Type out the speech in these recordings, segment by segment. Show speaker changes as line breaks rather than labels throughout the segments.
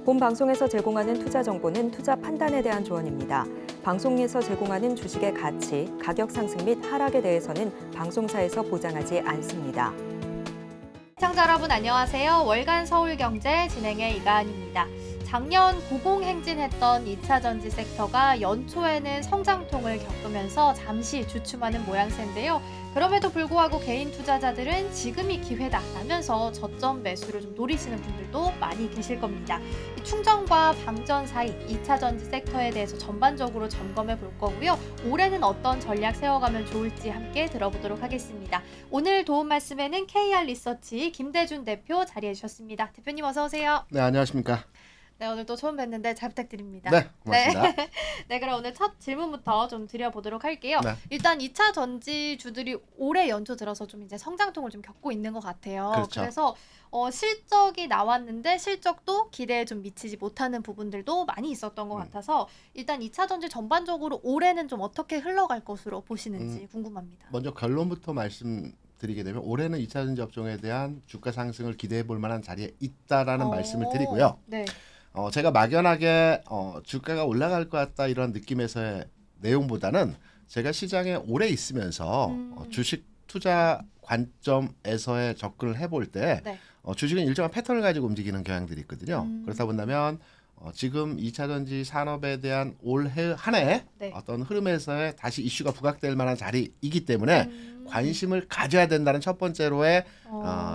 본 방송에서 제공하는 투자 정보는 투자 판단에 대한 조언입니다. 방송에서 제공하는 주식의 가치, 가격 상승 및 하락에 대해서는 방송사에서 보장하지 않습니다.
시청자 여러분 안녕하세요. 월간 서울경제 진행의 이가은입니다. 작년 고공행진했던 2차 전지 섹터가 연초에는 성장통을 겪으면서 잠시 주춤하는 모양새인데요. 그럼에도 불구하고 개인 투자자들은 지금이 기회다라면서 저점 매수를 좀 노리시는 분들도 많이 계실 겁니다. 이 충전과 방전 사이 2차 전지 섹터에 대해서 전반적으로 점검해 볼 거고요. 올해는 어떤 전략 세워가면 좋을지 함께 들어보도록 하겠습니다. 오늘 도움 말씀에는 KR 리서치 김대준 대표 자리해 주셨습니다. 대표님 어서 오세요.
네, 안녕하십니까.
네, 오늘 또 처음 뵀는데 잘 부탁드립니다.
네, 고맙습니다.
네. 네, 그럼 오늘 첫 질문부터 좀 드려보도록 할게요.
네.
일단 2차 전지주들이 올해 연초 들어서 좀 이제 성장통을 좀 겪고 있는 것 같아요.
그렇죠.
그래서 실적이 나왔는데 실적도 기대에 좀 미치지 못하는 부분들도 많이 있었던 것 같아서 일단 2차 전지 전반적으로 올해는 좀 어떻게 흘러갈 것으로 보시는지 궁금합니다.
먼저 결론부터 말씀드리게 되면 올해는 2차 전지 업종에 대한 주가 상승을 기대해 볼 만한 자리에 있다라는 말씀을 드리고요.
네.
제가 막연하게 주가가 올라갈 것 같다 이런 느낌에서의 내용보다는 제가 시장에 오래 있으면서 주식 투자 관점에서의 접근을 해볼 때
네.
주식은 일정한 패턴을 가지고 움직이는 경향들이 있거든요. 그렇다 본다면 지금 2차 전지 산업에 대한 올해 한 해
네.
어떤 흐름에서의 다시 이슈가 부각될 만한 자리이기 때문에 관심을 가져야 된다는 첫 번째로의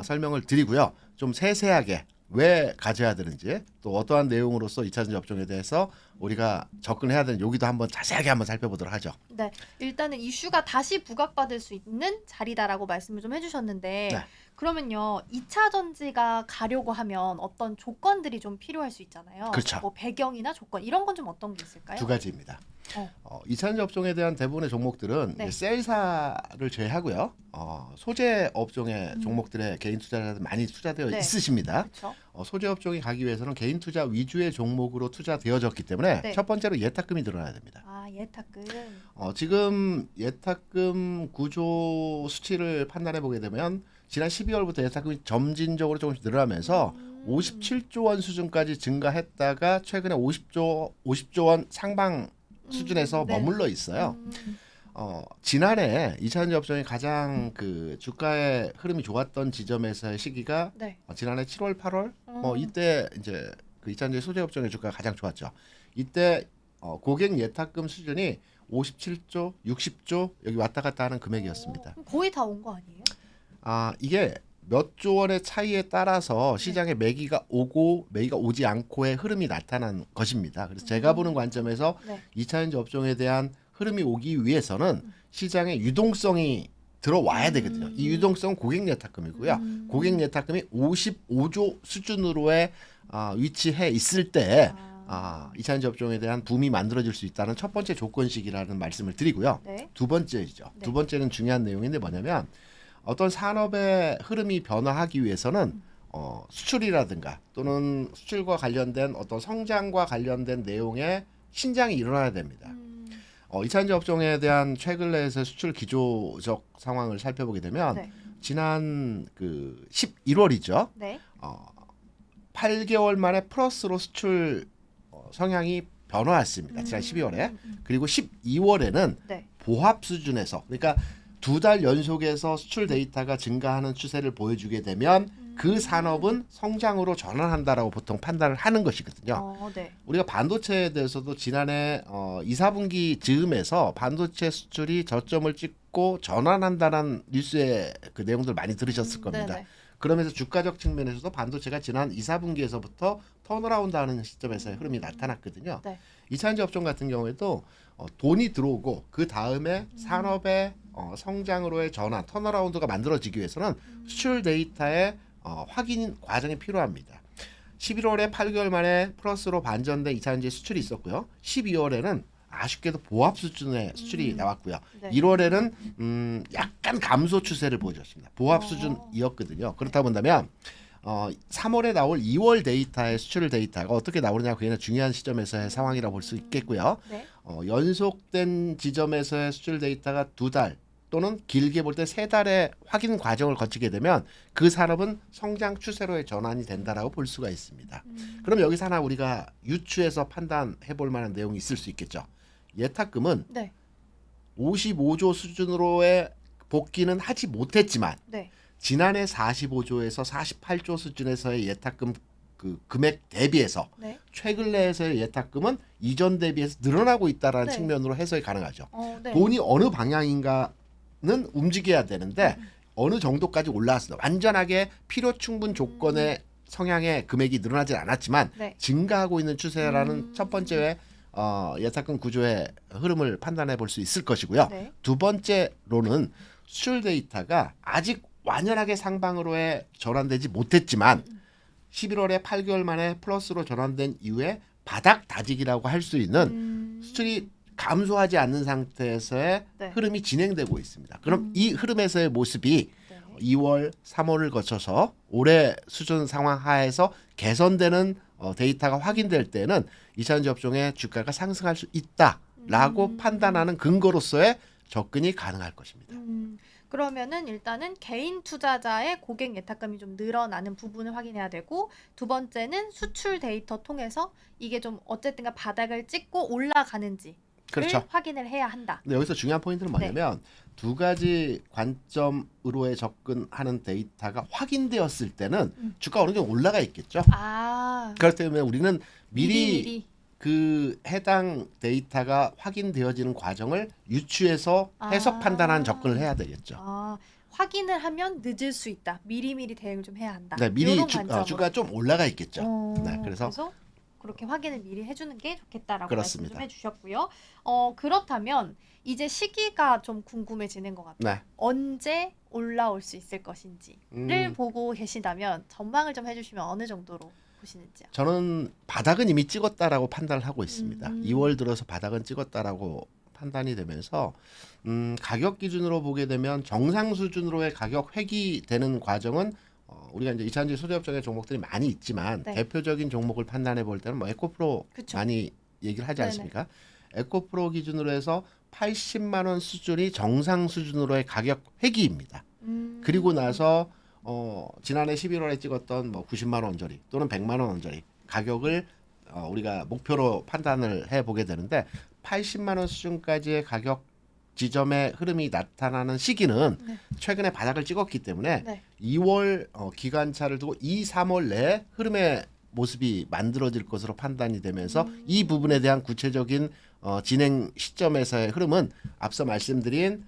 설명을 드리고요. 좀 세세하게 왜 가져야 되는지 또 어떠한 내용으로서 2차 전지 업종에 대해서 우리가 접근해야 되는 여기도 한번 자세하게 한번 살펴보도록 하죠.
네, 일단은 이슈가 다시 부각받을 수 있는 자리다라고 말씀을 좀 해주셨는데
네.
그러면요 2차 전지가 가려고 하면 어떤 조건들이 좀 필요할 수 있잖아요.
그렇죠.
뭐 배경이나 조건 이런 건 좀 어떤 게 있을까요?
두 가지입니다. 2차 전지 업종에 대한 대부분의 종목들은
네.
이제 셀사를 제외하고요. 소재 업종의 종목들에 개인 투자자들 많이 투자되어
네.
있으십니다.
그렇죠.
소재 업종이 가기 위해서는 개인 투자 위주의 종목으로 투자되어졌기 때문에
네.
첫 번째로 예탁금이 늘어나야 됩니다.
아 예탁금.
지금 예탁금 구조 수치를 판단해 보게 되면 지난 12월부터 예탁금이 점진적으로 조금씩 늘어나면서 57조 원 수준까지 증가했다가 최근에 50조 원 상방 수준에서
네.
머물러 있어요. 지난해 2차 전지 업종이 가장 그 주가의 흐름이 좋았던 지점에서의 시기가
네.
지난해 7월, 8월 이때 이제 그 2차 전지 소재 업종의 주가가 가장 좋았죠. 이때 고객 예탁금 수준이 57조, 60조 여기 왔다 갔다 하는 금액이었습니다.
그럼 거의 다 온 거 아니에요?
이게 몇 조 원의 차이에 따라서 시장에 매기가 오고 매기가 오지 않고의 흐름이 나타난 것입니다. 그래서 제가 보는 관점에서
네.
2차 전지 업종에 대한 흐름이 오기 위해서는 시장에 유동성이 들어와야 되거든요. 이 유동성은 고객 예탁금이고요. 고객 예탁금이 55조 수준으로의 위치해 있을 때 2차 전지 업종에 대한 붐이 만들어질 수 있다는 첫 번째 조건식이라는 말씀을 드리고요.
네.
두 번째이죠.
네.
두 번째는 중요한 내용인데 뭐냐면 어떤 산업의 흐름이 변화하기 위해서는 수출이라든가 또는 수출과 관련된 어떤 성장과 관련된 내용의 신장이 일어나야 됩니다. 2차 전지 업종에 대한 최근에의 수출 기조적 상황을 살펴보게 되면
네.
지난 그 11월이죠.
네.
8개월 만에 플러스로 수출 성향이 변화했습니다. 지난 12월에. 그리고 12월에는
네.
보합 수준에서 그러니까 2달 연속에서 수출 데이터가 증가하는 추세를 보여주게 되면 그 산업은 성장으로 전환한다라고 보통 판단을 하는 것이거든요.
네.
우리가 반도체에 대해서도 지난해 2, 4분기 즈음에서 반도체 수출이 저점을 찍고 전환한다는 뉴스의 그 내용들 많이 들으셨을 겁니다.
네네.
그러면서 주가적 측면에서도 반도체가 지난 2, 4분기에서부터 턴어라운드 하는 시점에서의 흐름이 나타났거든요.
네.
2차 전지 업종 같은 경우에도 돈이 들어오고 그 다음에 산업의 성장으로의 전환, 턴어라운드가 만들어지기 위해서는 수출 데이터의 확인 과정이 필요합니다. 11월에 8개월 만에 플러스로 반전된 2차 전지 수출이 있었고요. 12월에는 아쉽게도 보합 수준의 수출이 나왔고요.
네.
1월에는 약간 감소 추세를 보여줬습니다. 보합 수준이었거든요. 그렇다 본다면 3월에 나올 2월 데이터의 수출 데이터가 어떻게 나오느냐가 굉장히 중요한 시점에서의 상황이라고 볼 수 있겠고요.
네.
연속된 지점에서의 수출 데이터가 2달 또는 길게 볼 때 3달의 확인 과정을 거치게 되면 그 산업은 성장 추세로의 전환이 된다라고 볼 수가 있습니다. 그럼 여기서 하나 우리가 유추해서 판단해 볼 만한 내용이 있을 수 있겠죠. 예탁금은
네.
55조 수준으로의 복귀는 하지 못했지만
네.
지난해 45조에서 48조 수준에서의 예탁금 그 금액 대비해서
네.
최근래에서의 예탁금은 이전 대비해서 늘어나고 있다라는
네.
측면으로 해석이 가능하죠.
네.
돈이 어느 방향인가는 움직여야 되는데 어느 정도까지 올라왔습니다. 완전하게 필요 충분 조건의 성향의 금액이 늘어나지 않았지만
네.
증가하고 있는 추세라는 첫 번째 예탁금 구조의 흐름을 판단해 볼 수 있을 것이고요.
네.
두 번째로는 수출 데이터가 아직 완연하게 상방으로의 전환되지 못했지만 11월에 8개월 만에 플러스로 전환된 이후에 바닥 다지기라고 할 수 있는 수출이 감소하지 않는 상태에서의
네.
흐름이 진행되고 있습니다. 그럼 이 흐름에서의 모습이
네.
2월, 3월을 거쳐서 올해 수준 상황 하에서 개선되는 데이터가 확인될 때는 2차전지 업종의 주가가 상승할 수 있다라고 판단하는 근거로서의 접근이 가능할 것입니다.
그러면은 일단은 개인 투자자의 고객 예탁금이 좀 늘어나는 부분을 확인해야 되고, 두 번째는 수출 데이터 통해서 이게 좀 어쨌든가 바닥을 찍고 올라가는지를
그렇죠.
확인을 해야 한다.
근데 여기서 중요한 포인트는 뭐냐면 두 가지 관점으로의 접근하는 데이터가 확인되었을 때는 주가 어느 정도 올라가 있겠죠.
아,
그렇기 때문에 우리는 미리
미리.
그 해당 데이터가 확인되어지는 과정을 유추해서 해석 판단하는 접근을 해야 되겠죠.
확인을 하면 늦을 수 있다. 미리미리 대응을 좀 해야 한다.
네, 미리
요런 관점으로.
주가 좀 올라가 있겠죠. 네,
그래서 그렇게 확인을 미리 해주는 게 좋겠다라고 말씀
그렇습니다.
좀 해주셨고요. 그렇다면 이제 시기가 좀 궁금해지는 것 같아요.
네.
언제 올라올 수 있을 것인지를 보고 계신다면 전망을 좀 해주시면 어느 정도로 보시는지요?
저는 바닥은 이미 찍었다라고 판단을 하고 있습니다. 2월 들어서 바닥은 찍었다라고 판단이 되면서 가격 기준으로 보게 되면 정상 수준으로의 가격 회귀되는 과정은 우리가 이제 2차전지 소재업종의 종목들이 많이 있지만
네.
대표적인 종목을 판단해 볼 때는 뭐 에코프로
그쵸.
많이 얘기를 하지
네네.
않습니까? 에코프로 기준으로 해서 80만 원 수준이 정상 수준으로의 가격 회귀입니다. 그리고 나서 지난해 11월에 찍었던 뭐 90만 원짜리 또는 100만 원짜리 가격을 우리가 목표로 판단을 해 보게 되는데 80만 원 수준까지의 가격 지점의 흐름이 나타나는 시기는
네.
최근에 바닥을 찍었기 때문에
네.
2월 기간차를 두고 2, 3월 내에 흐름의 모습이 만들어질 것으로 판단이 되면서 이 부분에 대한 구체적인 진행 시점에서의 흐름은 앞서 말씀드린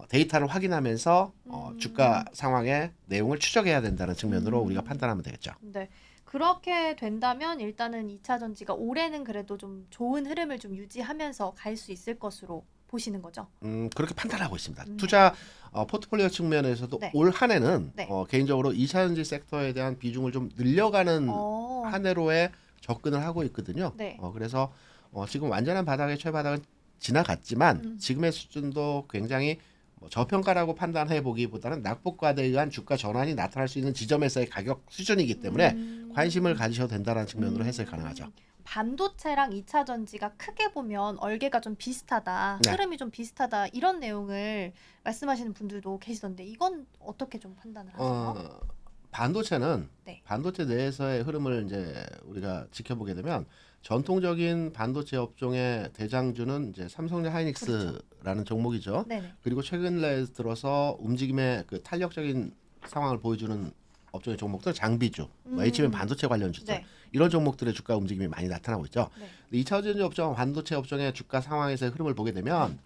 데이터를 확인하면서 주가 상황의 내용을 추적해야 된다는 측면으로 우리가 판단하면 되겠죠.
네. 그렇게 된다면 일단은 2차 전지가 올해는 그래도 좀 좋은 흐름을 좀 유지하면서 갈 수 있을 것으로 보시는 거죠.
그렇게 판단하고 있습니다. 투자 포트폴리오 측면에서도
네.
올 한 해는
네.
개인적으로 2차전지 섹터에 대한 비중을 좀 늘려가는 한 해로의 접근을 하고 있거든요.
네.
그래서 지금 완전한 바닥의 최바닥은 지나갔지만 지금의 수준도 굉장히 저평가라고 판단해 보기보다는 낙폭과대에 의한 주가 전환이 나타날 수 있는 지점에서의 가격 수준이기 때문에 관심을 가지셔도 된다는 측면으로 해석이 가능하죠.
반도체랑 2차 전지가 크게 보면 얼개가 좀 비슷하다,
네.
흐름이 좀 비슷하다 이런 내용을 말씀하시는 분들도 계시던데 이건 어떻게 좀 판단을 하세요?
반도체는
네.
반도체 내에서의 흐름을 이제 우리가 지켜보게 되면 전통적인 반도체 업종의 대장주는 이제 삼성전 하이닉스라는 종목이죠.
네네.
그리고 최근에 들어서 움직임의 그 탄력적인 상황을 보여주는 업종의 종목들 장비주, HBM 반도체 관련주들
네.
이런 종목들의 주가 움직임이 많이 나타나고 있죠.
네.
2차전지 업종, 반도체 업종의 주가 상황에서의 흐름을 보게 되면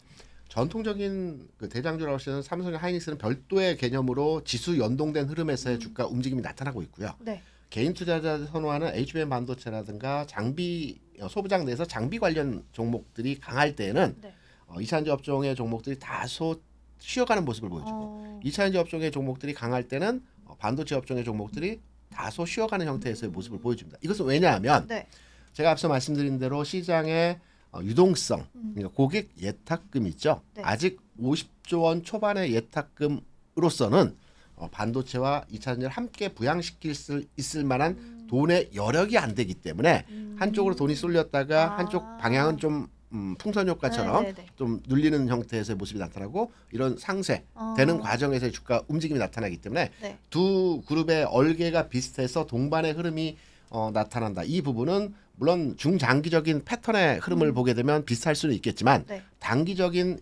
전통적인 그 대장주라고 하시는 삼성 하이닉스는 별도의 개념으로 지수 연동된 흐름에서의 주가 움직임이 나타나고 있고요.
네.
개인 투자자 선호하는 HBM 반도체라든가 장비 소부장 내에서 장비 관련 종목들이 강할 때에는
네.
2차전지 업종의 종목들이 다소 쉬어가는 모습을 보여주고 2차전지 업종의 종목들이 강할 때는 반도체 업종의 종목들이 다소 쉬어가는 형태에서의 모습을 보여줍니다. 이것은 왜냐하면
네.
제가 앞서 말씀드린 대로 시장의 유동성, 그러니까 고객 예탁금 있죠.
네.
아직 50조 원 초반의 예탁금으로서는 반도체와 2차전지를 함께 부양시킬 수 있을 만한 돈의 여력이 안 되기 때문에 한쪽으로 돈이 쏠렸다가 한쪽 방향은 좀 풍선 효과처럼
네네네.
좀 눌리는 형태에서의 모습이 나타나고 이런 상쇄 되는 과정에서의 주가 움직임이 나타나기 때문에
네.
두 그룹의 얼개가 비슷해서 동반의 흐름이 나타난다. 이 부분은 물론 중장기적인 패턴의 흐름을 보게 되면 비슷할 수는 있겠지만
네.
단기적인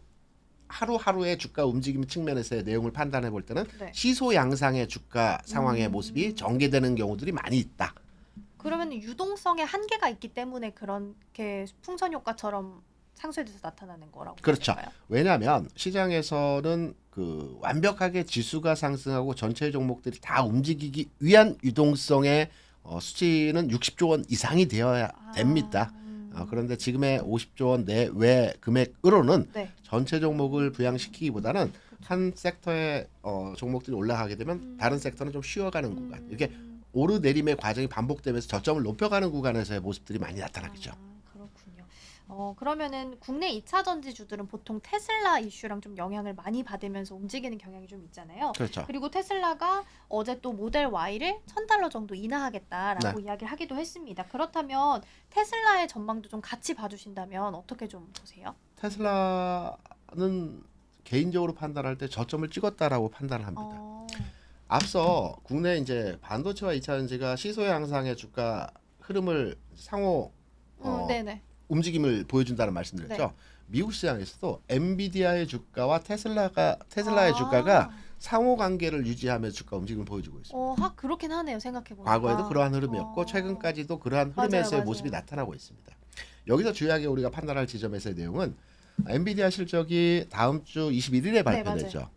하루하루의 주가 움직임 측면에서의 내용을 판단해 볼 때는
네.
시소 양상의 주가 상황의 모습이 전개되는 경우들이 많이 있다.
그러면 유동성에 한계가 있기 때문에 그렇게 풍선 효과처럼 상쇄돼서 나타나는 거라고
그렇죠.
볼까요?
왜냐하면 시장에서는 그 완벽하게 지수가 상승하고 전체 종목들이 다 움직이기 위한 유동성의 수치는 60조 원 이상이 되어야 됩니다. 그런데 지금의 50조 원 내외 금액으로는
네.
전체 종목을 부양시키기보다는 한 섹터의 종목들이 올라가게 되면 다른 섹터는 좀 쉬어가는 구간. 이렇게 오르내림의 과정이 반복되면서 저점을 높여가는 구간에서의 모습들이 많이 나타나겠죠.
그렇군요. 그러면은 국내 2차 전지주들은 보통 테슬라 이슈랑 좀 영향을 많이 받으면서 움직이는 경향이 좀 있잖아요.
그렇죠.
그리고 테슬라가 어제 또 모델 Y를 $1,000 정도 인하하겠다라고 이야기를 하기도 했습니다. 그렇다면 테슬라의 전망도 좀 같이 봐주신다면 어떻게 좀 보세요?
테슬라는 개인적으로 판단할 때 저점을 찍었다라고 판단합니다. 앞서 국내 이제 반도체와 2차 전지가 시소 양상의 주가 흐름을 상호
네네.
움직임을 보여준다는 말씀드렸죠.
네.
미국 시장에서도 엔비디아의 주가와 테슬라의 주가가 상호 관계를 유지하면서 주가 움직임을 보여주고 있습니다.
그렇긴 하네요. 생각해보니까.
과거에도 그러한 흐름이었고 최근까지도 그러한 흐름에서의
맞아요.
모습이 나타나고 있습니다. 여기서 주요하게 우리가 판단할 지점에서의 내용은 엔비디아 실적이 다음 주 21일에 발표되죠.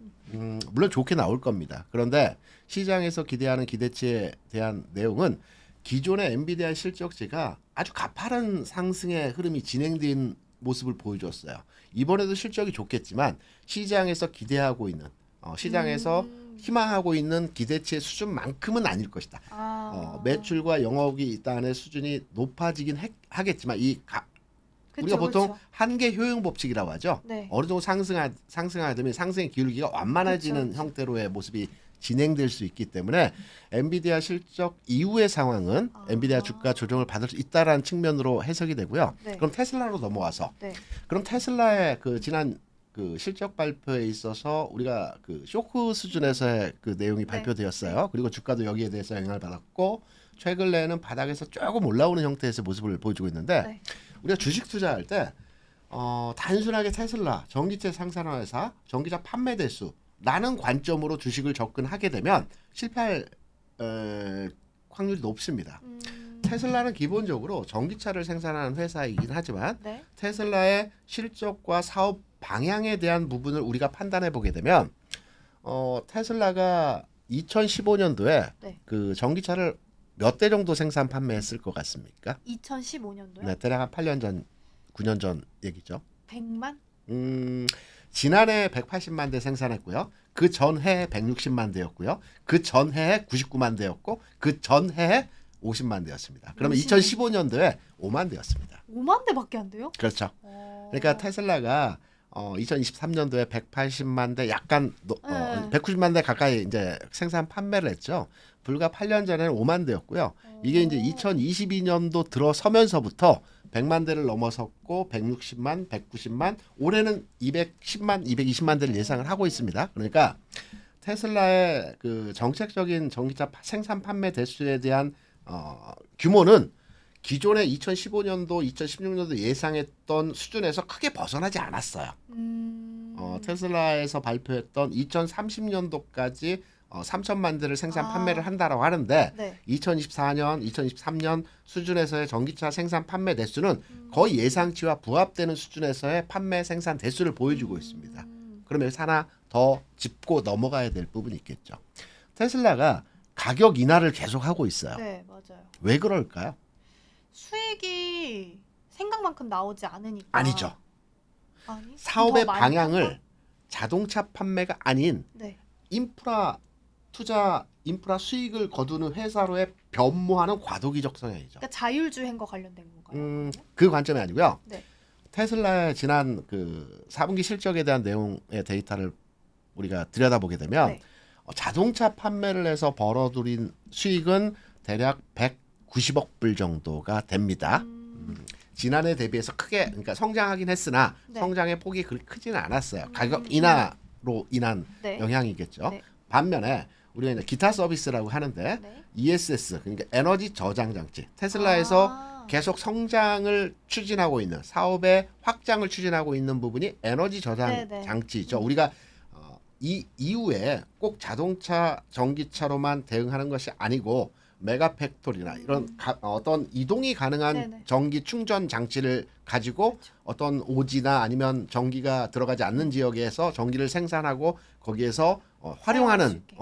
물론 좋게 나올 겁니다. 그런데 시장에서 기대하는 기대치에 대한 내용은 기존의 엔비디아 실적치가 아주 가파른 상승의 흐름이 진행된 모습을 보여줬어요. 이번에도 실적이 좋겠지만 시장에서 기대하고 있는 시장에서 희망하고 있는 기대치의 수준만큼은 아닐 것이다. 매출과 영업이 일단의 수준이 높아지긴 하겠지만 우리가 보통 한계 효용 법칙이라고 하죠.
네.
어느 정도 상승하게 되면 상승의 기울기가 완만해지는 형태로의 모습이 진행될 수 있기 때문에 엔비디아 실적 이후의 상황은 엔비디아 주가 조정을 받을 수 있다라는 측면으로 해석이 되고요.
네.
그럼 테슬라로 넘어와서
네.
그럼 테슬라의 그 지난 그 실적 발표에 있어서 우리가 그 쇼크 수준에서의 그 내용이 발표되었어요. 그리고 주가도 여기에 대해서 영향을 받았고 최근에는 바닥에서 조금 올라오는 형태에서 모습을 보여주고 있는데 우리가 주식 투자할 때 단순하게 테슬라, 전기차 생산하는 회사, 전기차 판매 대수 라는 관점으로 주식을 접근하게 되면 실패할 확률이 높습니다. 테슬라는 기본적으로 전기차를 생산하는 회사이긴 하지만 테슬라의 실적과 사업 방향에 대한 부분을 우리가 판단해 보게 되면 테슬라가 2015년도에 그 전기차를 몇 대 정도 생산 판매했을 것 같습니까?
2015년도요?
네, 대략 한 8년 전, 9년 전 얘기죠.
100만?
지난해 180만 대 생산했고요. 그 전해에 160만 대였고요. 그 전해에 99만 대였고 그 전해에 50만 대였습니다. 그러면 2015년도에 5만 대였습니다.
5만 대밖에 안 돼요?
그렇죠. 그러니까 테슬라가 2023년도에 180만 대 약간 190만 대 가까이 이제 생산 판매를 했죠. 불과 8년 전에는 5만 대였고요. 이게 이제 2022년도 들어서면서부터 100만 대를 넘어섰고 160만, 190만, 올해는 210만, 220만 대를 예상을 하고 있습니다. 그러니까 테슬라의 그 정책적인 전기차 생산 판매 대수에 대한 규모는 기존의 2015년도, 2016년도 예상했던 수준에서 크게 벗어나지 않았어요. 테슬라에서 발표했던 2030년도까지 3천만 대를 생산 판매를 한다라고 하는데 2024년, 2023년 수준에서의 전기차 생산 판매 대수는 거의 예상치와 부합되는 수준에서의 판매 생산 대수를 보여주고 있습니다. 그러면 하나 더 짚고 넘어가야 될 부분이 있겠죠. 테슬라가 가격 인하를 계속하고 있어요.
네, 맞아요.
왜 그럴까요?
수익이 생각만큼 나오지 않으니까.
아니죠.
아니?
사업의
더 많이
방향을
팔까?
자동차 판매가 아닌 인프라 투자, 인프라 수익을 거두는 회사로의 변모하는 과도기적 성향이죠.
그러니까 자율주행과 관련된 건가요?
그 관점이 아니고요.
네.
테슬라의 지난 그 4분기 실적에 대한 내용의 데이터를 우리가 들여다보게 되면 자동차 판매를 해서 벌어들인 수익은 대략 190억 불 정도가 됩니다. 지난해 대비해서 크게 그러니까 성장하긴 했으나
네.
성장의 폭이 그렇게 크지는 않았어요. 가격 인하로 인한
네.
영향이겠죠.
네.
반면에 우리가 이제 기타 서비스라고 하는데
네.
ESS 그러니까 에너지 저장 장치 테슬라에서
아.
계속 성장을 추진하고 있는 사업의 확장을 추진하고 있는 부분이 에너지 저장
네네.
장치죠. 우리가 이 이후에 꼭 자동차, 전기차로만 대응하는 것이 아니고 메가팩토리나 이런 어떤 이동이 가능한
네네.
전기 충전 장치를 가지고
그렇죠.
어떤 오지나 아니면 전기가 들어가지 않는 지역에서 전기를 생산하고 거기에서
사용할 수
활용하는
있게.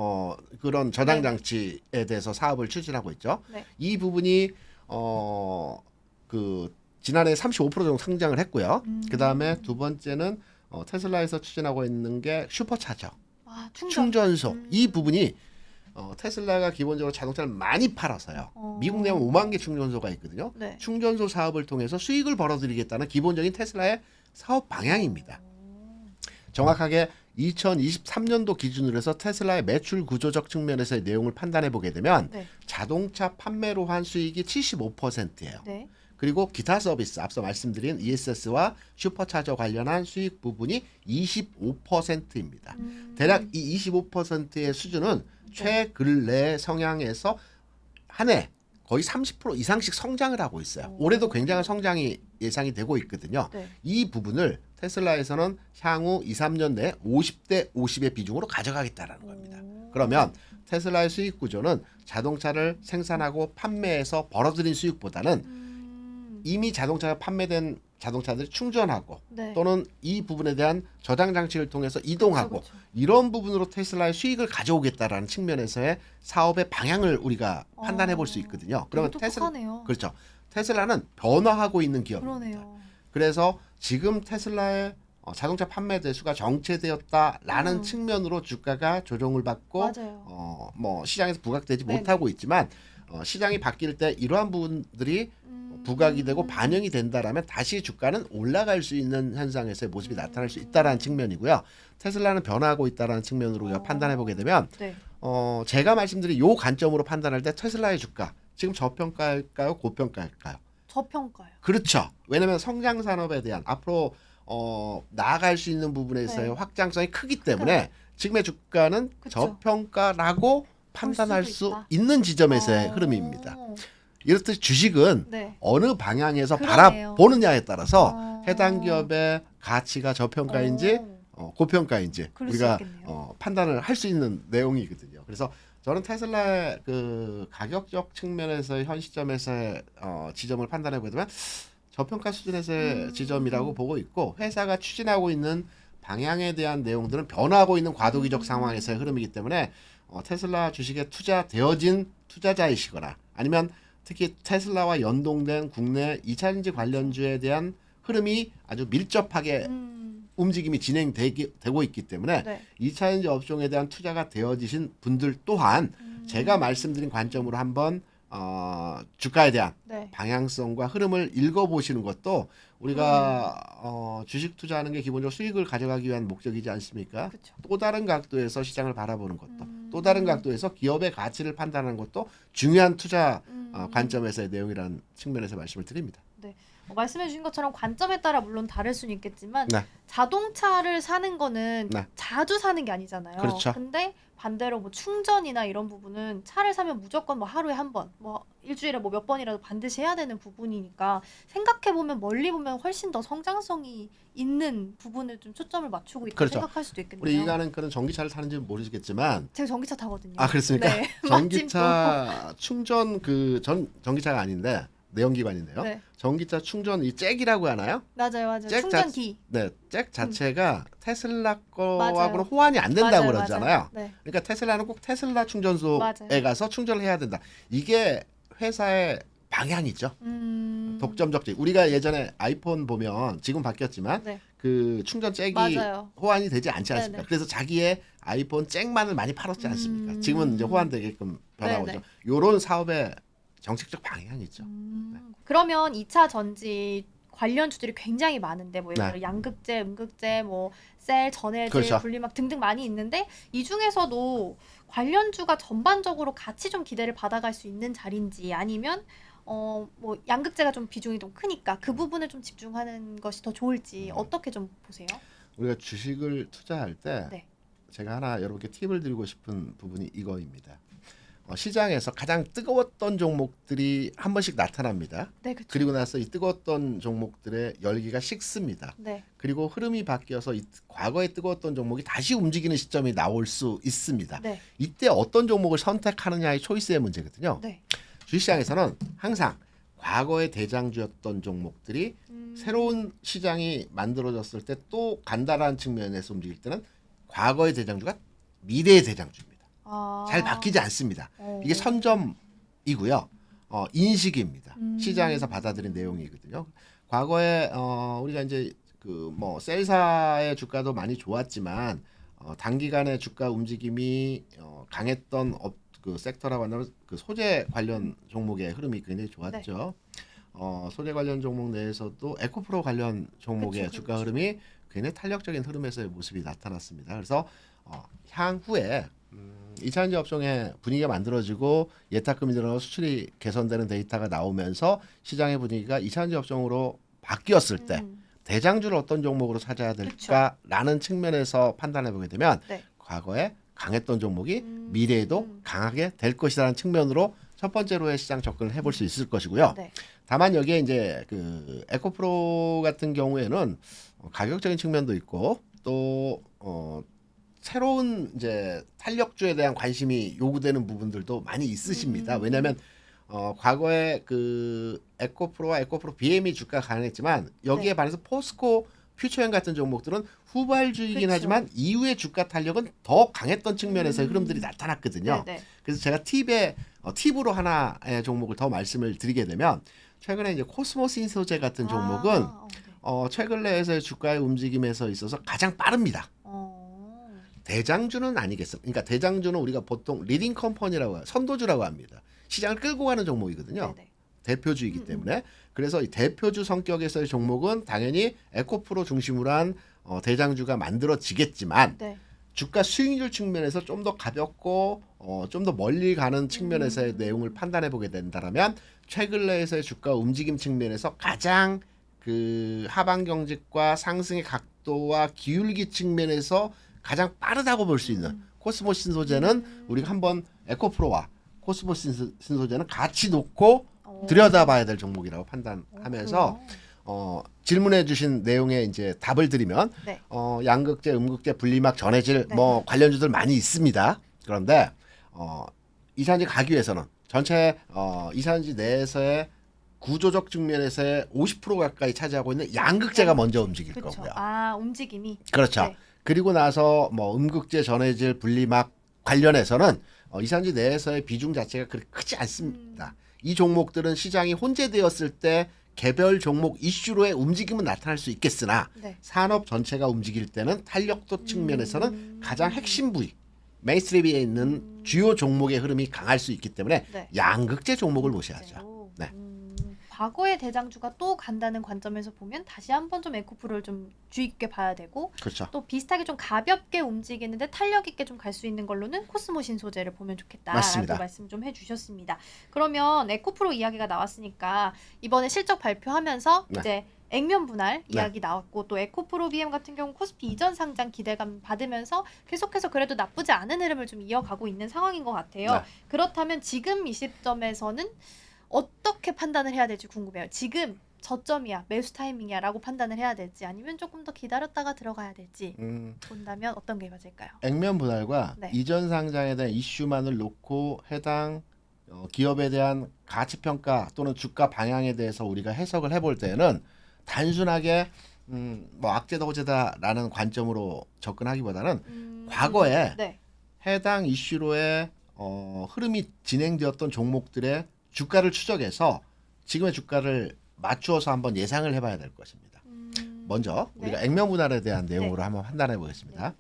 그런 저장
네네.
장치에 대해서 사업을 추진하고 있죠.
네.
이 부분이 그 지난해 35% 정도 성장을 했고요. 그 다음에 두 번째는 테슬라에서 추진하고 있는 게 슈퍼차저,
아, 충전.
충전소. 이 부분이 테슬라가 기본적으로 자동차를 많이 팔아서요. 미국 내면 5만 개 충전소가 있거든요.
네.
충전소 사업을 통해서 수익을 벌어들이겠다는 기본적인 테슬라의 사업 방향입니다. 정확하게 2023년도 기준으로 해서 테슬라의 매출 구조적 측면에서의 내용을 판단해 보게 되면
네.
자동차 판매로 한 수익이 75%예요.
네.
그리고 기타 서비스 앞서 말씀드린 ESS와 슈퍼차저 관련한 수익 부분이 25%입니다. 대략 이 25%의 수준은 최근래 성향에서 한 해 거의 30% 이상씩 성장을 하고 있어요. 올해도 굉장한 성장이 예상이 되고 있거든요.
네.
이 부분을 테슬라에서는 향후 2, 3년 내에 50대 50의 비중으로 가져가겠다라는 겁니다. 그러면 테슬라의 수익 구조는 자동차를 생산하고 판매해서 벌어들인 수익보다는 이미 자동차가 판매된 자동차들이 충전하고
네.
또는 이 부분에 대한 저장 장치를 통해서 이동하고
그쵸, 그쵸.
이런 부분으로 테슬라의 수익을 가져오겠다라는 측면에서의 사업의 방향을 우리가 판단해 볼 수 있거든요. 그러면
똑똑하네요.
그렇죠. 테슬라는 변화하고 있는 기업입니다.
그러네요.
그래서 지금 테슬라의 자동차 판매 대수가 정체되었다라는 측면으로 주가가 조정을 받고
맞아요.
뭐 시장에서 부각되지
네네.
못하고 있지만 시장이 바뀔 때 이러한 부분들이 부각이 되고 반영이 된다라면 다시 주가는 올라갈 수 있는 현상에서의 모습이 나타날 수 있다라는 측면이고요. 테슬라는 변화하고 있다라는 측면으로 우리가 판단해 보게 되면
네.
제가 말씀드린 요 관점으로 판단할 때 테슬라의 주가 지금 저평가일까요? 고평가일까요?
저평가요.
그렇죠. 왜냐하면 성장 산업에 대한 앞으로 나아갈 수 있는 부분에서의
네.
확장성이 크기 때문에 지금의 주가는
그쵸.
저평가라고 판단할
수도
수
있다.
있는 지점에서의
어.
흐름입니다. 이렇듯 주식은
네.
어느 방향에서
그러네요.
바라보느냐에 따라서
어.
해당 기업의 가치가 저평가인지 고평가인지
그럴 수
우리가
있겠네요.
판단을 할 수 있는 내용이거든요. 그래서 저는 테슬라의 그 가격적 측면에서의 현 시점에서의 지점을 판단해 보게 되면 저평가 수준에서의 지점이라고 보고 있고 회사가 추진하고 있는 방향에 대한 내용들은 변화하고 있는 과도기적 상황에서의 흐름이기 때문에 테슬라 주식에 투자되어진 투자자이시거나 아니면 특히 테슬라와 연동된 국내 2차전지 관련주에 대한 흐름이 아주 밀접하게 움직임이 진행되고 있기 때문에
네.
2차전지 업종에 대한 투자가 되어지신 분들 또한 제가 말씀드린 관점으로 한번 주가에 대한
네.
방향성과 흐름을 읽어보시는 것도 우리가 주식 투자하는 게 기본적으로 수익을 가져가기 위한 목적이지 않습니까?
그쵸.
또 다른 각도에서 시장을 바라보는 것도 또 다른 각도에서 기업의 가치를 판단하는 것도 중요한 투자 관점에서의 내용이라는 측면에서 말씀을 드립니다.
말씀해 주신 것처럼 관점에 따라 물론 다를 수는 있겠지만
네.
자동차를 사는 거는
네.
자주 사는 게 아니잖아요.
그렇죠.
근데 반대로 뭐 충전이나 이런 부분은 차를 사면 무조건 뭐 하루에 한 번, 뭐 일주일에 뭐 몇 번이라도 반드시 해야 되는 부분이니까 생각해 보면 멀리 보면 훨씬 더 성장성이 있는 부분을 좀 초점을 맞추고 있다
그렇죠.
생각할 수도 있겠네요.
우리 이가는 그런 전기차를 타는지는 모르시겠지만
제가 전기차 타거든요.
아 그렇습니까?
네.
전기차 충전 전기차가 아닌데 내연기관인데요.
네.
전기차 충전 이 잭이라고 하나요?
맞아요.
잭
충전기.
네, 잭 자체가 테슬라 거하고는
맞아요.
호환이 안 된다고
맞아요,
그러잖아요.
맞아요. 네.
그러니까 테슬라는 꼭 테슬라 충전소에
맞아요.
가서 충전을 해야 된다. 이게 회사의 방향이죠. 독점적지. 우리가 예전에 아이폰 보면 지금 바뀌었지만
네.
그 충전 잭이
맞아요.
호환이 되지 않지 않습니까?
네네.
그래서 자기의 아이폰 잭만을 많이 팔았지 않습니까? 지금은 이제 호환되게끔 변하고
네네.
있죠. 요런 사업의 정책적 방향이죠.
그러면 2차 전지 관련주들이 굉장히 많은데 뭐 예를
네.
들어 양극재, 음극재, 뭐 셀, 전해질,
그렇죠.
분리막 등등 많이 있는데 이 중에서도 관련주가 전반적으로 같이 좀 기대를 받아갈 수 있는 자리인지 아니면 뭐 양극재가 좀 비중이 좀 크니까 그 부분을 좀 집중하는 것이 더 좋을지 어떻게 좀 보세요?
우리가 주식을 투자할 때
네.
제가 하나 여러분께 팁을 드리고 싶은 부분이 이거입니다. 시장에서 가장 뜨거웠던 종목들이 한 번씩 나타납니다.
네, 그렇죠.
그리고 나서 이 뜨거웠던 종목들의 열기가 식습니다.
네.
그리고 흐름이 바뀌어서 과거에 뜨거웠던 종목이 다시 움직이는 시점이 나올 수 있습니다.
네.
이때 어떤 종목을 선택하느냐의 초이스의 문제거든요.
네.
주식시장에서는 항상 과거의 대장주였던 종목들이 새로운 시장이 만들어졌을 때 또 간다라는 측면에서 움직일 때는 과거의 대장주가 미래의 대장주입니다. 잘 바뀌지 않습니다. 이게 선점이고요. 인식입니다. 시장에서 받아들인 내용이거든요. 과거에 우리가 이제 그 뭐 셀사의 주가도 많이 좋았지만 단기간에 주가 움직임이 강했던 그 섹터라고 한다면 그 소재 관련 종목의 흐름이 굉장히 좋았죠. 소재 관련 종목 내에서도 에코프로 관련 종목의
그쵸,
주가
그쵸.
흐름이 굉장히 탄력적인 흐름에서의 모습이 나타났습니다. 그래서 향후에 2차전지 업종의 분위기가 만들어지고 예탁금이 늘어나고 수출이 개선되는 데이터가 나오면서 시장의 분위기가 2차전지 업종으로 바뀌었을 때 대장주를 어떤 종목으로 찾아야 될까라는 측면에서 판단해 보게 되면
네.
과거에 강했던 종목이 미래에도 강하게 될 것이라는 측면으로 첫 번째로의 시장 접근을 해볼 수 있을 것이고요.
네.
다만 여기에 이제 그 에코프로 같은 경우에는 가격적인 측면도 있고 또 새로운 이제 탄력주에 대한 관심이 요구되는 부분들도 많이 있으십니다. 왜냐하면 과거에 그 에코프로와 에코프로 BM이 주가가 강했지만 여기에
네.
반해서 포스코 퓨처엔 같은 종목들은 후발주이긴
그쵸.
하지만 이후의 주가 탄력은 더 강했던 측면에서의 흐름들이 나타났거든요.
네, 네.
그래서 제가 팁으로 하나의 종목을 더 말씀을 드리게 되면 최근에 이제 코스모스 인소재 같은 종목은
네.
최근 내에서의 주가의 움직임에서 있어서 가장 빠릅니다. 대장주는 아니겠습니까? 그러니까 대장주는 우리가 보통 리딩 컴퍼니라고 선도주라고 합니다. 시장을 끌고 가는 종목이거든요.
네네.
대표주이기 때문에. 그래서 이 대표주 성격에서의 종목은 당연히 에코프로 중심으로 한 대장주가 만들어지겠지만
네.
주가 수익률 측면에서 좀 더 가볍고 좀 더 멀리 가는 측면에서의 내용을 판단해 보게 된다라면 최근 내에서의 주가 움직임 측면에서 가장 그 하방 경직과 상승의 각도와 기울기 측면에서 가장 빠르다고 볼 수 있는 코스모스 신소재는 우리가 한번 에코프로와 코스모스 신소재는 같이 놓고 들여다봐야 될 종목이라고 판단하면서 질문해 주신 내용에 이제 답을 드리면
네.
양극재, 음극재, 분리막, 전해질
네.
뭐 관련주들 많이 있습니다. 그런데 이산지 가기 위해서는 전체 이산지 내에서의 구조적 측면에서의 50% 가까이 차지하고 있는 양극재가 먼저 움직일
그쵸.
거고요.
움직임이.
그렇죠.
네.
그리고 나서 뭐 음극재, 전해질, 분리막 관련해서는 이산지 내에서의 비중 자체가 그렇게 크지 않습니다. 이 종목들은 시장이 혼재되었을 때 개별 종목 이슈로의 움직임은 나타날 수 있겠으나
네.
산업 전체가 움직일 때는 탄력도 측면에서는 가장 핵심 부위 메인스트림에 있는 주요 종목의 흐름이 강할 수 있기 때문에
네.
양극재 종목을 보셔야죠.
실제로.
네.
과거의 대장주가 또 간다는 관점에서 보면 다시 한번 좀 에코프로를 좀 주의 깊게 봐야 되고
그렇죠.
또 비슷하게 좀 가볍게 움직이는데 탄력 있게 좀 갈 수 있는 걸로는 코스모신 소재를 보면 좋겠다라고
맞습니다.
말씀 좀 해주셨습니다. 그러면 에코프로 이야기가 나왔으니까 이번에 실적 발표하면서
네.
이제 액면 분할
네.
이야기 나왔고 또 에코프로 BM 같은 경우 코스피 이전 상장 기대감 받으면서 계속해서 그래도 나쁘지 않은 흐름을 좀 이어가고 있는 상황인 것 같아요.
네.
그렇다면 지금 이 시점에서는 어떻게 판단을 해야 될지 궁금해요. 지금 저점이야, 매수 타이밍이야 라고 판단을 해야 될지 아니면 조금 더 기다렸다가 들어가야 될지 본다면 어떤 게 맞을까요?
액면 분할과
네.
이전 상장에 대한 이슈만을 놓고 해당 기업에 대한 가치 평가 또는 주가 방향에 대해서 우리가 해석을 해볼 때는 단순하게 뭐 악재다 호재다라는 관점으로 접근하기보다는 과거에
네.
해당 이슈로의 흐름이 진행되었던 종목들의 주가를 추적해서 지금의 주가를 맞추어서 한번 예상을 해봐야 될 것입니다. 먼저 우리가
네.
액면 분할에 대한 내용으로
네.
한번 판단해 보겠습니다.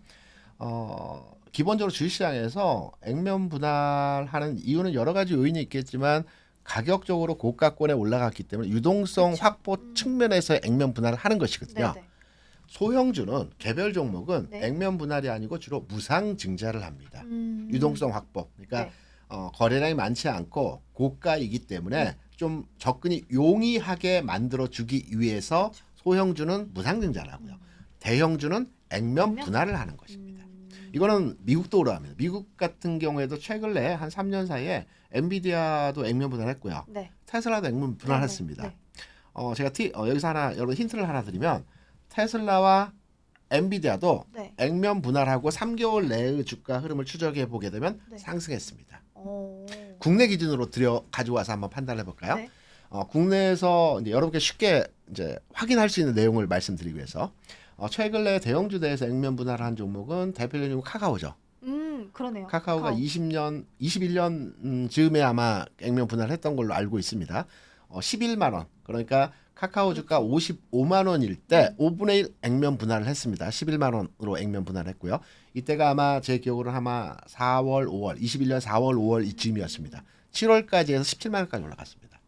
기본적으로 주식시장에서 액면 분할하는 이유는 여러 가지 요인이 있겠지만 가격적으로 고가권에 올라갔기 때문에 유동성
그쵸.
확보 측면에서 액면 분할을 하는 것이거든요.
네, 네.
소형주는 개별 종목은
네.
액면 분할이 아니고 주로 무상 증자를 합니다. 유동성 확보. 그러니까
네.
거래량이 많지 않고 고가이기 때문에 좀 접근이 용이하게 만들어주기 위해서 소형주는 무상증자라고요. 대형주는 액면 분할을 하는 것입니다. 이거는 미국도 그러합니다. 미국 같은 경우에도 최근에 한 3년 사이에 엔비디아도 액면 분할했고요.
네.
테슬라도 액면 분할했습니다.
네.
제가 여기서 하나 여러분 힌트를 하나 드리면 테슬라와 엔비디아도
네.
액면 분할하고 3개월 내의 주가 흐름을 추적해 보게 되면
네.
상승했습니다.
오.
국내 기준으로 가지고 와서 한번 판단해 볼까요?
네.
국내에서 이제 여러분께 쉽게 이제 확인할 수 있는 내용을 말씀드리기 위해서 최근에 대형주대에서 액면 분할한 종목은 대표적인 카카오죠.
그러네요.
카카오가 21년 즈음에 아마 액면 분할했던 걸로 알고 있습니다. 11만 원. 그러니까 카카오 주가 55만 원일 때 5분의 1 액면 분할을 했습니다. 11만 원으로 액면 분할했고요. 이때가 아마 제 기억으로는 아마 4월, 5월, 21년 4월, 5월 이쯤이었습니다. 7월까지 해서 17만 원까지 올라갔습니다.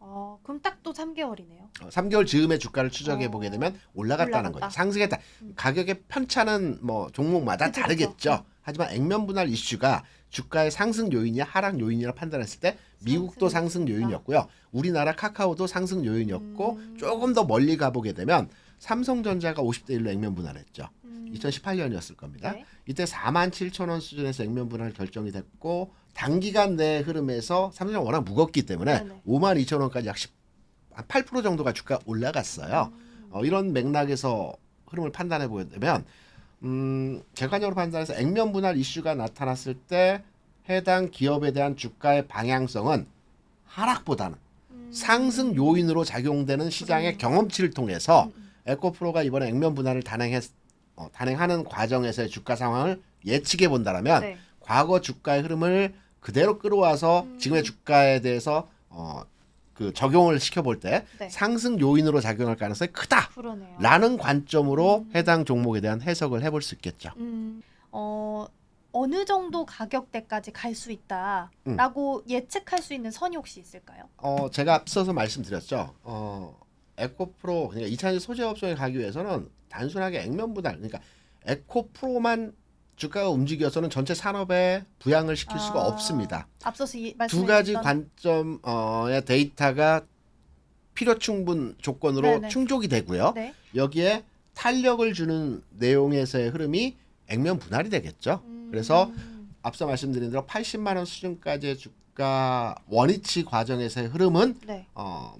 그럼 딱 또 3개월이네요.
3개월 즈음의 주가를 추적해 보게 되면 올라갔다는
올라갔다.
거죠. 상승했다. 가격의 편차는 뭐 종목마다
그쵸,
다르겠죠.
그쵸.
하지만 액면 분할 이슈가 주가의 상승 요인이냐 하락 요인이라 판단했을 때 미국도 상승 요인이었고요. 우리나라 카카오도 상승 요인이었고 조금 더 멀리 가보게 되면 삼성전자가 50대 1로 액면 분할했죠. 2018년이었을 겁니다.
네.
이때 47,000원 수준에서 액면 분할 결정이 됐고 단기간 내 흐름에서 삼성전자 워낙 무겁기 때문에
네네.
52,000원까지 약 8% 정도가 주가 올라갔어요. 이런 맥락에서 흐름을 판단해 보게 되면 객관적으로 판단해서 액면 분할 이슈가 나타났을 때 해당 기업에 대한 주가의 방향성은 하락보다는 상승 요인으로 작용되는 시장의 경험치를 통해서 에코프로가 이번에 액면 분할을 단행하는 과정에서의 주가 상황을 예측해 본다라면
네.
과거 주가의 흐름을 그대로 끌어와서 지금의 주가에 대해서 그 적용을 시켜볼 때
네.
상승 요인으로 작용할 가능성이 크다.
그러네요.
라는 관점으로 해당 종목에 대한 해석을 해볼 수 있겠죠.
어느 정도 가격대까지 갈 수 있다라고 예측할 수 있는 선이 혹시 있을까요?
제가 앞서서 말씀드렸죠. 에코프로 그러니까 2차전지 소재 업종에 가기 위해서는 단순하게 액면 분할 그러니까 에코프로만 주가가 움직여서는 전체 산업에 부양을 시킬 수가 없습니다.
앞서서
두 가지
말씀해주셨던
관점의 데이터가 필요 충분 조건으로
네네.
충족이 되고요.
네.
여기에 탄력을 주는 내용에서의 흐름이 액면 분할이 되겠죠. 그래서 앞서 말씀드린 대로 80만 원 수준까지의 주가 원위치 과정에서의 흐름은
네.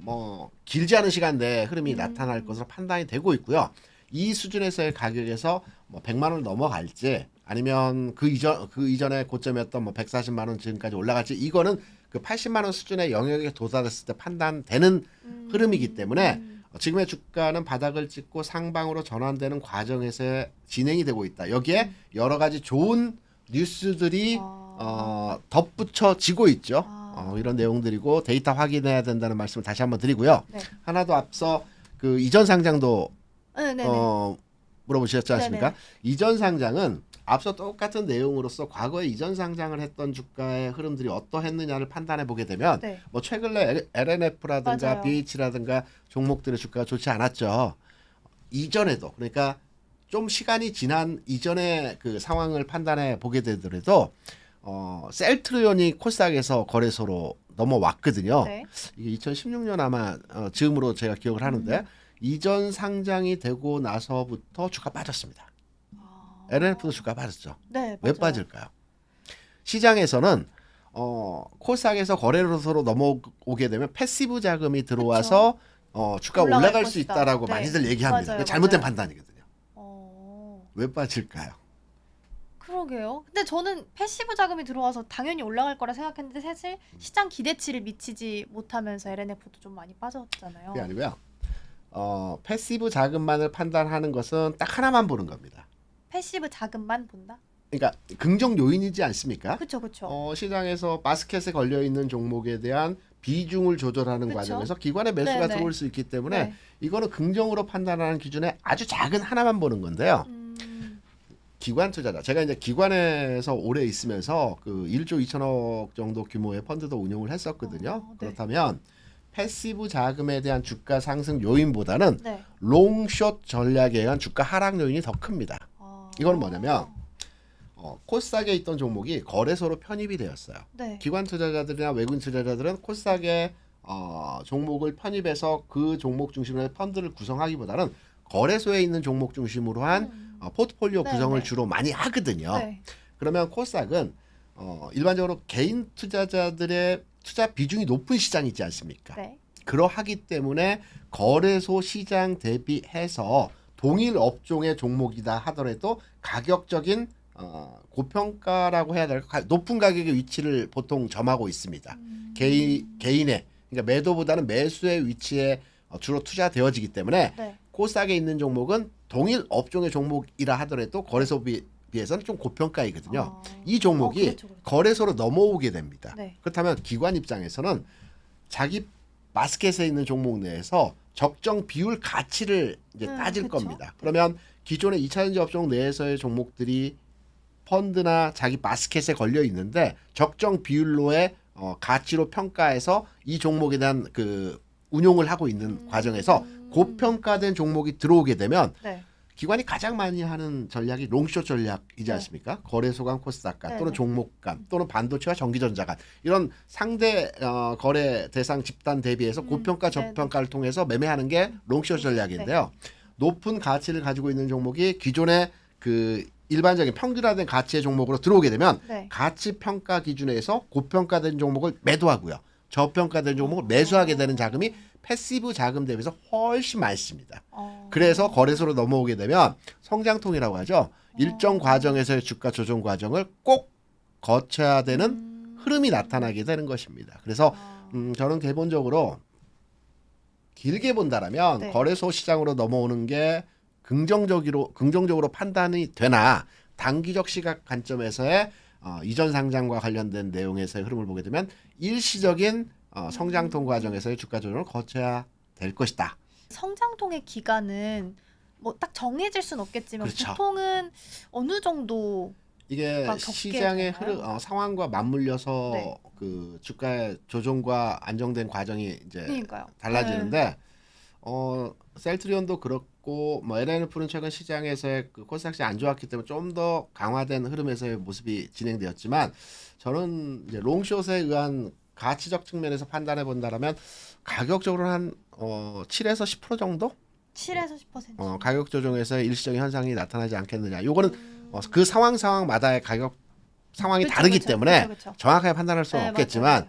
뭐 길지 않은 시간 내에 흐름이 나타날 것으로 판단이 되고 있고요. 이 수준에서의 가격에서 뭐 100만 원을 넘어갈지 아니면 그 이전의 고점이었던 뭐 140만 원 지금까지 올라갈지 이거는 그 80만 원 수준의 영역에 도달했을 때 판단되는 흐름이기 때문에 지금의 주가는 바닥을 찍고 상방으로 전환되는 과정에서 진행이 되고 있다. 여기에 여러 가지 좋은 뉴스들이 덧붙여지고 있죠. 이런 내용들이고 데이터 확인해야 된다는 말씀을 다시 한번 드리고요.
네.
하나 더 앞서 그 이전 상장도
네네.
물어보셨지 않습니까?
네네.
이전 상장은 앞서 똑같은 내용으로서 과거에 이전 상장을 했던 주가의 흐름들이 어떠했느냐를 판단해 보게 되면
네.
뭐 최근에 LNF라든가
맞아요.
BH라든가 종목들의 주가가 좋지 않았죠. 이전에도 그러니까 좀 시간이 지난 이전의 그 상황을 판단해 보게 되더라도 셀트리온이 코스닥에서 거래소로 넘어왔거든요.
네.
이게 2016년 아마 즈음으로 제가 기억을 하는데 이전 상장이 되고 나서부터 주가 빠졌습니다. LNF도 주가 빠졌죠.
네,
왜
맞아요.
빠질까요? 시장에서는 코스닥에서 거래소로 넘어오게 되면 패시브 자금이 들어와서 주가
올라갈
올라갈 수
것이다.
있다라고
네.
많이들 얘기합니다.
맞아요,
잘못된
맞아요.
판단이거든요. 왜 빠질까요?
그러게요. 근데 저는 패시브 자금이 들어와서 당연히 올라갈 거라 생각했는데 사실 시장 기대치를 미치지 못하면서 LNF도 좀 많이 빠졌잖아요.
그게 아니고요. 패시브 자금만을 판단하는 것은 딱 하나만 보는 겁니다.
패시브 자금만 본다?
그러니까 긍정 요인이지 않습니까?
그렇죠, 그렇죠.
시장에서 바스켓에 걸려 있는 종목에 대한 비중을 조절하는
그쵸?
과정에서 기관의 매수가
네네.
들어올 수 있기 때문에
네.
이거는 긍정으로 판단하는 기준에 아주 작은 하나만 보는 건데요. 기관 투자자. 제가 이제 기관에서 오래 있으면서 그 1조 2천억 정도 규모의 펀드도 운용을 했었거든요.
네.
그렇다면 패시브 자금에 대한 주가 상승 요인보다는
네.
롱숏 전략에 의한 주가 하락 요인이 더 큽니다. 이건 뭐냐면 코스닥에 있던 종목이 거래소로 편입이 되었어요.
네.
기관 투자자들이나 외국인 투자자들은 코스닥에 종목을 편입해서 그 종목 중심으로 펀드를 구성하기보다는 거래소에 있는 종목 중심으로 한 포트폴리오
네,
구성을
네.
주로 많이 하거든요.
네.
그러면 코스닥은 일반적으로 개인 투자자들의 투자 비중이 높은 시장이지 않습니까?
네.
그러하기 때문에 거래소 시장 대비해서 동일 업종의 종목이다 하더라도 가격적인 고평가라고 해야 될까? 높은 가격의 위치를 보통 점하고 있습니다. 개인의 그러니까 매도보다는 매수의 위치에 주로 투자되어지기 때문에
네.
코스닥에 있는 종목은 동일 업종의 종목이라 하더라도 거래소 비해서는 좀 고평가이거든요. 이 종목이
그렇죠, 그렇죠.
거래소로 넘어오게 됩니다.
네.
그렇다면 기관 입장에서는 자기 바스켓에 있는 종목 내에서 적정 비율 가치를 이제 따질
그쵸.
겁니다. 그러면 기존의 2차전지 업종 내에서의 종목들이 펀드나 자기 바스켓에 걸려 있는데 적정 비율로의 가치로 평가해서 이 종목에 대한 그 운용을 하고 있는 과정에서 고평가된 종목이 들어오게 되면
네.
기관이 가장 많이 하는 전략이 롱숏 전략이지
네.
않습니까? 거래소 간 코스닥 간
네,
또는
네.
종목 간 또는 반도체와 전기전자 간 이런 상대 거래 대상 집단 대비해서 고평가
네, 네.
저평가를 통해서 매매하는 게 롱숏 전략인데요. 높은 가치를 가지고 있는 종목이 기존의 그 일반적인 평균화된 가치의 종목으로 들어오게 되면
네.
가치 평가 기준에서 고평가된 종목을 매도하고요. 저평가된 종목을 매수하게 되는 자금이 패시브 자금 대비해서 훨씬 많습니다. 그래서 거래소로 넘어오게 되면 성장통이라고 하죠. 일정 과정에서의 주가 조정 과정을 꼭 거쳐야 되는 흐름이 나타나게 되는 것입니다. 그래서 저는 기본적으로 길게 본다라면
네.
거래소 시장으로 넘어오는 게 긍정적으로 판단이 되나 단기적 시각 관점에서의 이전 상장과 관련된 내용에서의 흐름을 보게 되면 일시적인 성장통 과정에서의 주가 조정을 거쳐야 될 것이다.
성장통의 기간은 뭐 딱 정해질 수는 없겠지만
그렇죠.
보통은 어느 정도
이게
겪게
시장의
되나요?
상황과 맞물려서
네.
그 주가의 조정과 안정된 과정이 이제
그러니까요.
달라지는데 셀트리온도 그렇고 뭐 LNF는 최근 시장에서의 그 코스닥이 안 좋았기 때문에 좀 더 강화된 흐름에서의 모습이 진행되었지만 저는 이제 롱숏에 의한 가치적 측면에서 판단해 본다라면 가격적으로 한 7에서 10% 정도
7에서 10%.
가격 조정에서 일시적인 현상이 나타나지 않겠느냐. 요거는 그 상황마다의 가격 상황이
그쵸,
다르기
그쵸,
때문에
그쵸, 그쵸.
정확하게 판단할 수는
네,
없겠지만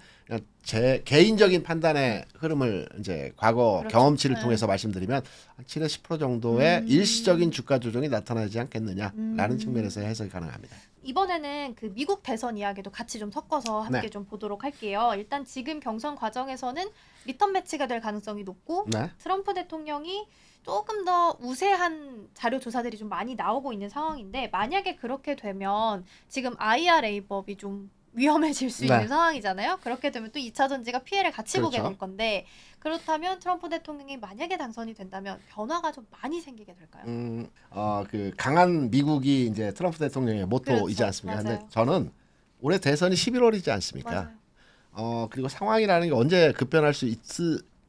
제 개인적인 판단의 흐름을 이제 과거
그렇죠.
경험치를
네.
통해서 말씀드리면 한 7에서 10% 정도의 일시적인 주가 조정이 나타나지 않겠느냐라는 측면에서 해석이 가능합니다.
이번에는 그 미국 대선 이야기도 같이 좀 섞어서 함께
네.
좀 보도록 할게요. 일단 지금 경선 과정에서는 리턴 매치가 될 가능성이 높고
네.
트럼프 대통령이 조금 더 우세한 자료 조사들이 좀 많이 나오고 있는 상황인데 만약에 그렇게 되면 지금 IRA법이 좀 위험해질 수
네.
있는 상황이잖아요. 그렇게 되면 또 2차 전지가 피해를 같이 보게
그렇죠.
될 건데 그렇다면 트럼프 대통령이 만약에 당선이 된다면 변화가 좀 많이 생기게 될까요?
그 강한 미국이 이제 트럼프 대통령의 모토이지
그렇죠.
않습니까? 근데
맞아요.
저는 올해 대선이 11월이지 않습니까?
맞아요.
그리고 상황이라는 게 언제 급변할 수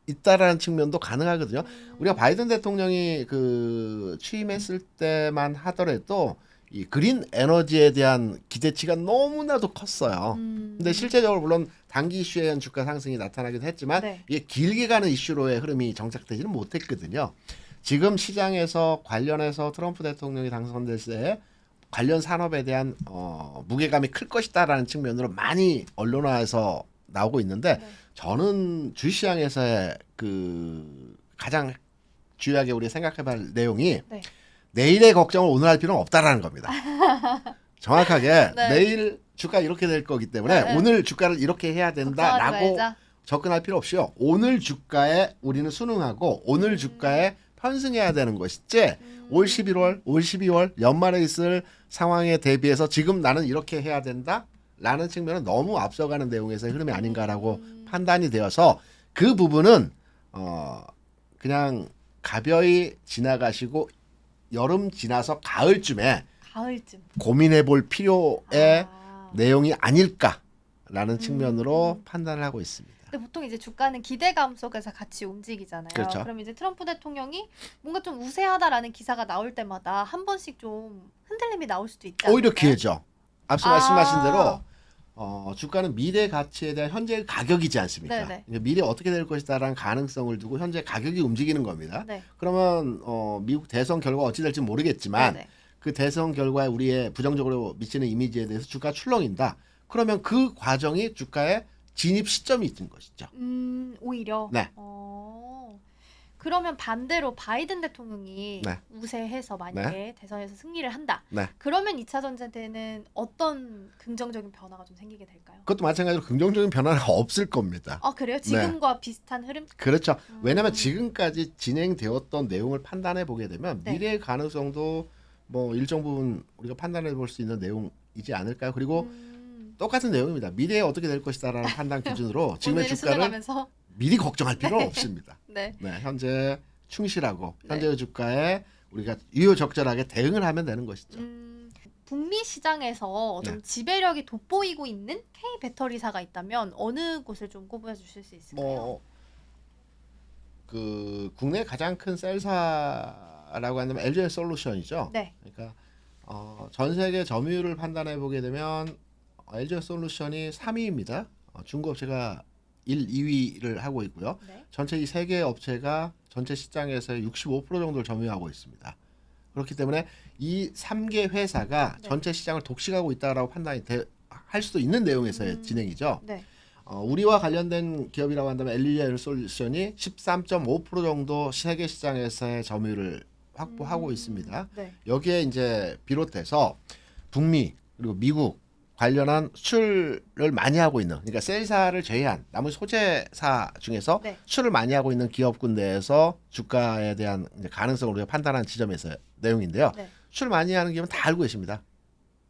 있다라는 측면도 가능하거든요. 우리가 바이든 대통령이 그 취임했을 때만 하더라도 이 그린 에너지에 대한 기대치가 너무나도 컸어요. 근데 실제적으로 물론 단기 이슈에 의한 주가 상승이 나타나기도 했지만
네.
이게 길게 가는 이슈로의 흐름이 정착되지는 못했거든요. 지금 시장에서 관련해서 트럼프 대통령이 당선됐을 때 관련 산업에 대한 무게감이 클 것이다라는 측면으로 많이 언론화에서 나오고 있는데
네.
저는 주시장에서의 그 가장 주요하게 우리가 생각해볼 내용이
네.
내일의 걱정을 오늘 할 필요는 없다라는 겁니다. 정확하게
네.
내일 주가 이렇게 될 거기 때문에
네.
오늘 주가를 이렇게 해야
걱정하지
된다라고
말자.
접근할 필요 없이요. 오늘 주가에 우리는 순응하고 오늘 주가에 편승해야 되는 것이지 올 11월, 올 12월 연말에 있을 상황에 대비해서 지금 나는 이렇게 해야 된다라는 측면은 너무 앞서가는 내용에서의 흐름이 아닌가라고 판단이 되어서 그 부분은 그냥 가벼이 지나가시고 여름 지나서 가을쯤에
가을쯤.
고민해 볼 필요의
아.
내용이 아닐까라는 측면으로 판단을 하고 있습니다.
근데 보통 이제 주가는 기대감 속에서 같이 움직이잖아요.
그렇죠.
그럼 이제 트럼프 대통령이 뭔가 좀 우세하다라는 기사가 나올 때마다 한 번씩 좀 흔들림이 나올 수도 있지 않을까요?
오히려 기회죠. 앞서 말씀하신 대로 주가는 미래 가치에 대한 현재 가격이지 않습니까?
네네.
미래 어떻게 될 것이다라는 가능성을 두고 현재 가격이 움직이는 겁니다.
네.
그러면 미국 대선 결과 어찌 될지 모르겠지만
네네.
그 대선 결과에 우리의 부정적으로 미치는 이미지에 대해서 주가 출렁인다. 그러면 그 과정이 주가의 진입 시점이 있는 것이죠.
오히려.
네.
그러면 반대로 바이든 대통령이
네.
우세해서 만약에 대선에서 승리를 한다.
네.
그러면 2차 전지 때는 어떤 긍정적인 변화가 좀 생기게 될까요?
그것도 마찬가지로 긍정적인 변화는 없을 겁니다.
아, 그래요? 지금과 비슷한 흐름?
그렇죠. 왜냐하면 지금까지 진행되었던 내용을 판단해 보게 되면
네.
미래의 가능성도 뭐 일정 부분 우리가 판단해 볼 수 있는 내용이지 않을까요? 그리고 똑같은 내용입니다. 미래에 어떻게 될 것이다라는 판단 기준으로 지금의
오늘을
주가를
수능하면서
미리 걱정할 필요는 없습니다.
네.
네, 현재 충실하고
네.
현재의 주가에 우리가 유효적절하게 대응을 하면 되는 것이죠.
북미 시장에서 좀
네.
지배력이 돋보이고 있는 K 배터리사가 있다면 어느 곳을 좀 꼽아 주실 수 있을까요?
그 국내 가장 큰 셀사라고 한다면 LG 솔루션이죠.
네.
그러니까 전 세계 점유율을 판단해 보게 되면 LG 솔루션이 3위입니다. 중국 업체가 1, 2위를 하고 있고요.
네.
전체 이 세 개 업체가 전체 시장에서의 65% 정도를 점유하고 있습니다. 그렇기 때문에 이 3개 회사가
네.
전체 시장을 독식하고 있다라고 판단이 할 수도 있는 내용에서의 진행이죠.
네.
우리와 관련된 기업이라고 한다면 LG 솔루션이 13.5% 정도 세계 시장에서의 점유율을 확보하고 있습니다.
네.
여기에 이제 비롯해서 북미 그리고 미국 관련한 수출을 많이 하고 있는, 그러니까 셀사를 제외한 나머지 소재사 중에서
네.
수출을 많이 하고 있는 기업군 내에서 주가에 대한 이제 가능성을 우리가 판단한 지점에서 내용인데요.
네.
수출 많이 하는 기업은 다 알고 계십니다.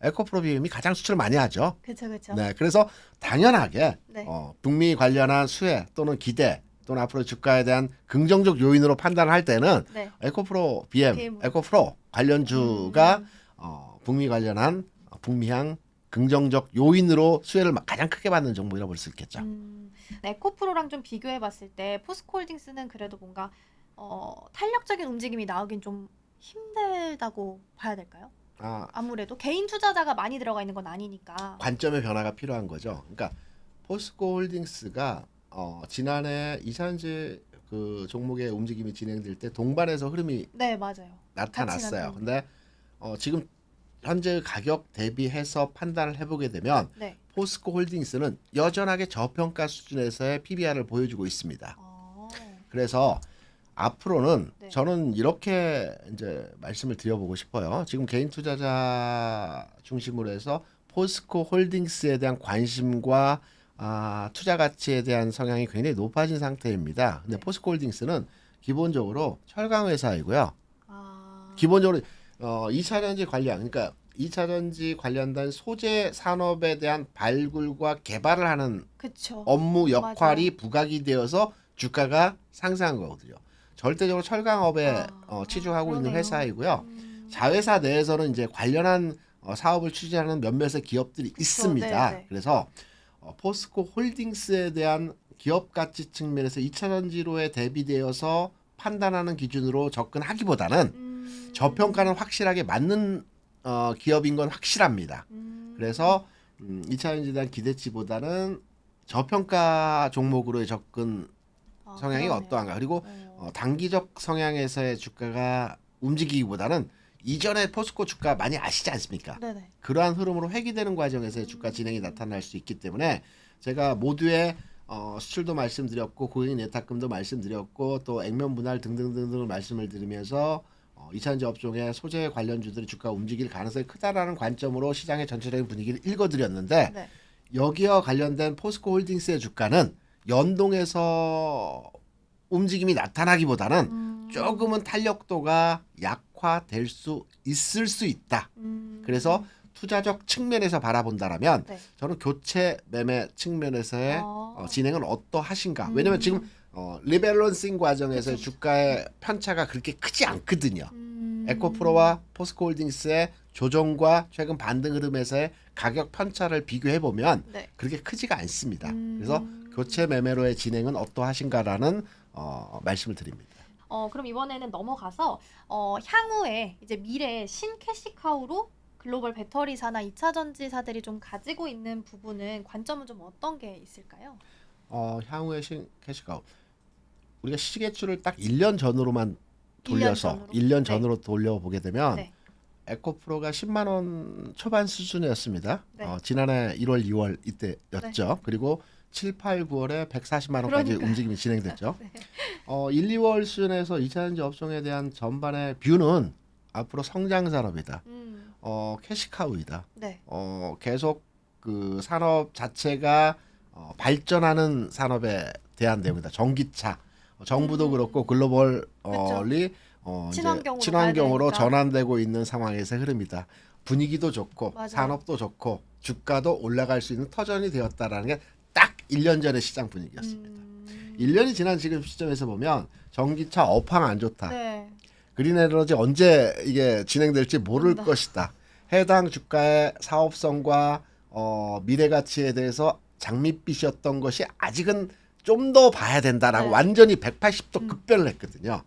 에코프로비움이 가장 수출을 많이 하죠.
그렇죠. 그렇죠.
네, 그래서 당연하게
네.
북미 관련한 수혜 또는 기대 또는 앞으로 주가에 대한 긍정적 요인으로 판단을 할 때는
네.
에코프로 BM,
BM.
에코프로 관련주가 북미 관련한 북미향 긍정적 요인으로 수혜를 가장 크게 받는 종목이라고 볼 수 있겠죠.
에코프로랑 좀 비교해 봤을 때 포스코홀딩스는 그래도 뭔가 탄력적인 움직임이 나오긴 좀 힘들다고 봐야 될까요? 아무래도 개인 투자자가 많이 들어가 있는 건 아니니까.
관점의 변화가 필요한 거죠. 그러니까 포스코홀딩스가 지난해 이산재 그 종목의 움직임이 진행될 때 동반해서 흐름이
네, 맞아요.
나타났어요.
같이
근데 지금 현재 가격 대비해서 판단을 해보게 되면
네.
포스코홀딩스는 여전하게 저평가 수준에서의 PBR을 보여주고 있습니다.
아,
그래서 앞으로는
네.
저는 이렇게 이제 말씀을 드려보고 싶어요. 지금 개인 투자자 중심으로 해서 포스코홀딩스에 대한 관심과 투자 가치에 대한 성향이 굉장히 높아진 상태입니다. 근데
네.
포스코홀딩스는 기본적으로 철강 회사이고요.
아,
기본적으로 2차 전지 관련, 그러니까 2차 전지 관련된 소재 산업에 대한 발굴과 개발을 하는
그쵸.
업무 역할이
맞아요.
부각이 되어서 주가가 상승한 거거든요. 절대적으로 철강업에 치중하고 있는
그러네요.
회사이고요. 자회사 내에서는 이제 관련한 사업을 추진하는 몇몇의 기업들이 있습니다.
네, 네.
그래서 포스코 홀딩스에 대한 기업 가치 측면에서 2차 전지로에 대비되어서 판단하는 기준으로 접근하기보다는 저평가는 확실하게 맞는 기업인 건 확실합니다. 그래서 2차 전지에 대한 기대치보다는 저평가 종목으로의 접근 성향이
그러네요.
어떠한가. 그리고 단기적 성향에서의 주가가 움직이기보다는 이전에 포스코 주가 많이 아시지 않습니까?
네네.
그러한 흐름으로 회귀되는 과정에서의 주가 진행이 나타날 수 있기 때문에 제가 모두의 수출도 말씀드렸고 고객 예탁금도 말씀드렸고 또 액면 분할 등등등등을 말씀을 드리면서 2차전지 업종의 소재 관련주들의 주가 움직일 가능성이 크다라는 관점으로 시장의 전체적인 분위기를 읽어드렸는데
네.
여기와 관련된 포스코홀딩스의 주가는 연동해서 움직임이 나타나기보다는 조금은 탄력도가 약화될 수 있을 수 있다. 그래서 투자적 측면에서 바라본다라면
네.
저는 교체 매매 측면에서의 진행은 어떠하신가. 왜냐하면 지금 리밸런싱 과정에서 주가의 편차가 그렇게 크지 않거든요. 에코프로와 포스코홀딩스의 조정과 최근 반등 흐름에서의 가격 편차를 비교해 보면
네.
그렇게 크지가 않습니다. 그래서 교체 매매로의 진행은 어떠하신가라는 말씀을 드립니다.
그럼 이번에는 넘어가서 향후에 이제 미래의 신캐시카우로 글로벌 배터리사나 2차 전지사들이 좀 가지고 있는 부분은 관점은 좀 어떤 게 있을까요?
향후의 캐시카우 우리가 시계추를 딱 1년 전으로만 돌려서 1년 전으로 돌려보게 되면
네.
에코프로가 10만 원 초반 수준이었습니다.
네.
지난해 1월, 2월 이때였죠. 그리고 7, 8, 9월에 140만 원까지
그러니까요.
움직임이 진행됐죠.
네.
1, 2월 수준에서 2차전지 업종에 대한 전반의 뷰는 앞으로 성장 산업이다. 캐시카우이다.
네.
계속 그 산업 자체가 발전하는 산업에 대한 내용이다. 전기차, 정부도 그렇고 글로벌리 이제 친환경으로
가야 되니까.
전환되고 있는 상황에서 흐름이다. 분위기도 좋고
맞아요.
산업도 좋고 주가도 올라갈 수 있는 터전이 되었다라는 게 딱 1년 전의 시장 분위기였습니다. 1년이 지난 지금 시점에서 보면 전기차 업황 안 좋다.
네.
그린 에너지 언제 이게 진행될지 모를
모른다.
것이다. 해당 주가의 사업성과 미래 가치에 대해서 장밋빛이었던 것이 아직은 좀 더 봐야 된다라고
네.
완전히 180도 급변을 했거든요.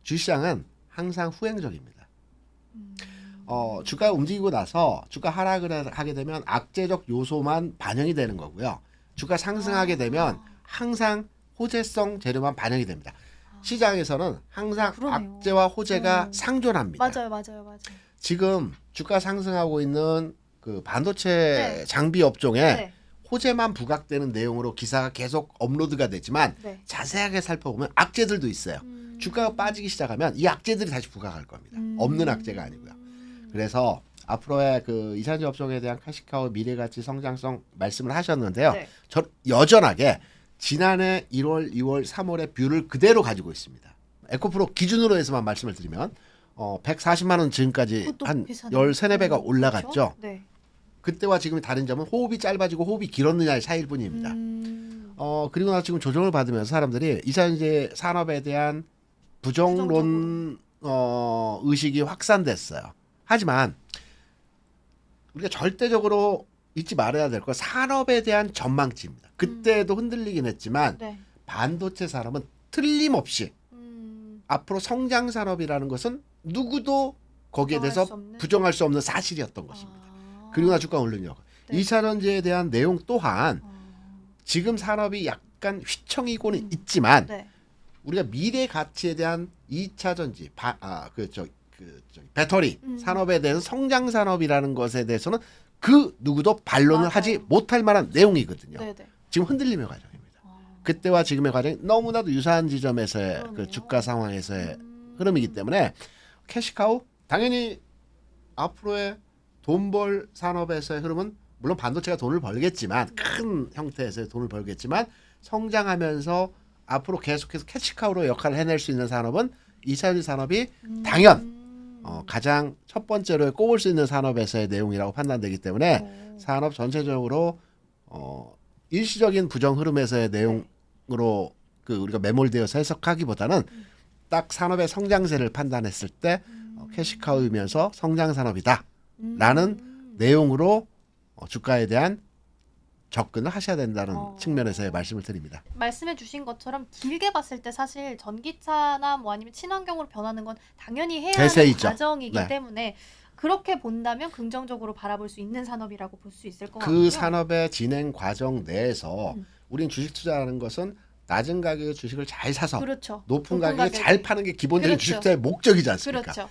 주시장은 항상 후행적입니다. 주가 움직이고 나서 주가 하락을 하게 되면 악재적 요소만 반영이 되는 거고요. 주가 상승하게 되면 항상 호재성 재료만 반영이 됩니다. 시장에서는 항상
그러네요.
악재와 호재가
음.
상존합니다.
맞아요.
지금 주가 상승하고 있는 그 반도체
네.
장비 업종에
네.
호재만 부각되는 내용으로 기사가 계속 업로드가 되지만
네.
자세하게 살펴보면 악재들도 있어요. 주가가 빠지기 시작하면 이 악재들이 다시 부각할 겁니다. 없는 악재가 아니고요. 그래서 앞으로의 그 이산지 업종에 대한 카시카우 미래가치 성장성 말씀을 하셨는데요.
네.
저 여전하게 지난해 1월, 2월, 3월의 뷰를 그대로 가지고 있습니다. 에코프로 기준으로 해서만 말씀을 드리면 140만 원 지금까지
그것도
한
비싸네요.
13배가 올라갔죠.
그렇죠? 네.
그때와 지금의 다른 점은 호흡이 짧아지고 호흡이 길었느냐의 차이일 뿐입니다. 그리고 나서 지금 조정을 받으면서 사람들이 이산재 산업에 대한 부정론 의식이 확산됐어요. 하지만 우리가 절대적으로 잊지 말아야 될 건 산업에 대한 전망치입니다. 그때도 흔들리긴 했지만
네.
반도체 산업은 틀림없이 앞으로 성장 산업이라는 것은 누구도 거기에
부정할
대해서
수 없는?
부정할 수 없는 사실이었던 것입니다.
아.
그리고 나 주가 오르려고.
네.
2차전지에 대한 내용 또한 지금 산업이 약간 휘청이고는 있지만
네.
우리가 미래 가치에 대한 2차전지 배터리 산업에 대해서 성장 산업이라는 것에 대해서는 그 누구도 반론을
맞아요.
하지 못할 만한 내용이거든요.
네네.
지금 흔들림의 과정입니다. 그때와 지금의 과정이 너무나도 유사한 지점에서의 그
그러네요.
주가 상황에서의 흐름이기 때문에 캐시카우 당연히 앞으로의 돈벌 산업에서의 흐름은 물론 반도체가 돈을 벌겠지만 큰 형태에서의 돈을 벌겠지만 성장하면서 앞으로 계속해서 캐시카우로 역할을 해낼 수 있는 산업은 2차전지 산업이 당연 가장 첫 번째로 꼽을 수 있는 산업에서의 내용이라고 판단되기 때문에 산업 전체적으로 일시적인 부정 흐름에서의 내용으로 그 우리가 매몰되어서 해석하기보다는 딱 산업의 성장세를 판단했을 때 캐시카우이면서 성장 산업이다라는 내용으로 주가에 대한 접근을 하셔야 된다는 측면에서의 말씀을 드립니다.
말씀해 주신 것처럼 길게 봤을 때 사실 전기차나 뭐 아니면 친환경으로 변하는 건 당연히 해야 하는
대세이죠.
과정이기
네.
때문에 그렇게 본다면 긍정적으로 바라볼 수 있는 산업이라고 볼 수 있을 것
그
같고요.
산업의 진행 과정 내에서 우린 주식 투자라는 것은 낮은 가격의 주식을 잘 사서
그렇죠.
높은 가격에 잘 파는 게 기본적인
그렇죠.
주식 투자의 목적이지 않습니까?
그렇죠.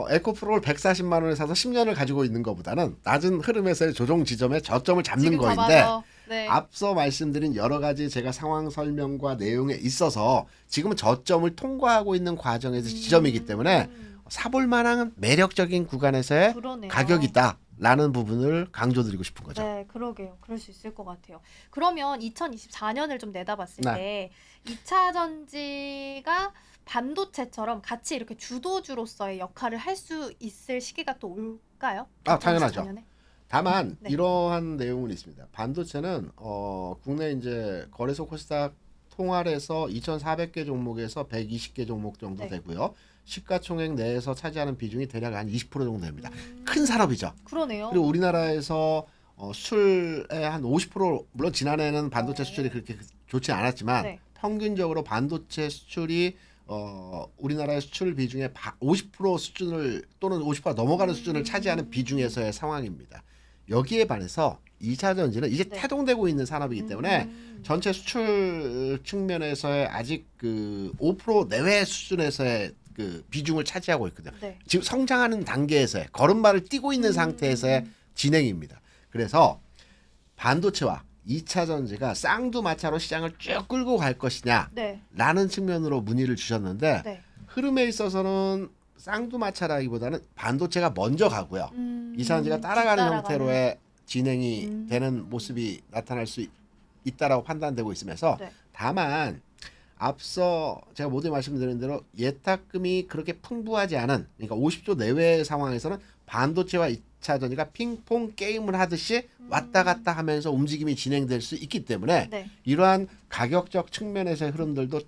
에코프로를 140만 원에 사서 10년을 가지고 있는 것보다는 낮은 흐름에서의 조정 지점에 저점을 잡는
지금
거인데
잡아서, 네.
앞서 말씀드린 여러 가지 제가 상황 설명과 내용에 있어서 지금은 저점을 통과하고 있는 과정에서 지점이기 때문에 사볼 만한 매력적인 구간에서의
그러네요.
가격이다라는 부분을 강조드리고 싶은 거죠.
네, 그러게요. 그럴 수 있을 것 같아요. 그러면 2024년을 좀 내다봤을 때 2차 전지가 반도체처럼 같이 이렇게 주도주로서의 역할을 할 수 있을 시기가 또 올까요?
당연하죠.
2024년에?
다만
네.
이러한 내용은 있습니다. 반도체는 국내 이제 거래소 코스닥 통할에서 2,400개 종목에서 120개 종목 정도
네.
되고요. 시가총액 내에서 차지하는 비중이 대략 한 20% 정도 됩니다. 큰 산업이죠.
그러네요.
그리고 우리나라에서 수출의 한 50% 물론 지난해는 반도체 수출이 그렇게 좋지 않았지만
네.
평균적으로 반도체 수출이 우리나라의 수출 비중의 50% 수준을 또는 50% 넘어가는 수준을 차지하는 비중에서의 상황입니다. 여기에 반해서 2차 전지는 이제
네.
태동되고 있는 산업이기 때문에 전체 수출 측면에서의 아직 그 5% 내외 수준에서의 그 비중을 차지하고 있거든요.
네.
지금 성장하는 단계에서의 걸음마를 뛰고 있는 상태에서의 진행입니다. 그래서 반도체와 2차 전지가 쌍두마차로 시장을 쭉 끌고 갈 것이냐
네.
라는 측면으로 문의를 주셨는데
네.
흐름에 있어서는 쌍두마차라기보다는 반도체가 먼저 가고요. 2차 전지가 따라가는 형태로의 진행이 되는 모습이 나타날 수 있다라고 판단되고 있으면서
네.
다만 앞서 제가 모두 말씀드린 대로 예탁금이 그렇게 풍부하지 않은 그러니까 50조 내외의 상황에서는 반도체와 2차 전지가 핑퐁 게임을 하듯이 왔다 갔다 하면서 움직임이 진행될 수 있기 때문에
네.
이러한 가격적 측면에서의 흐름들도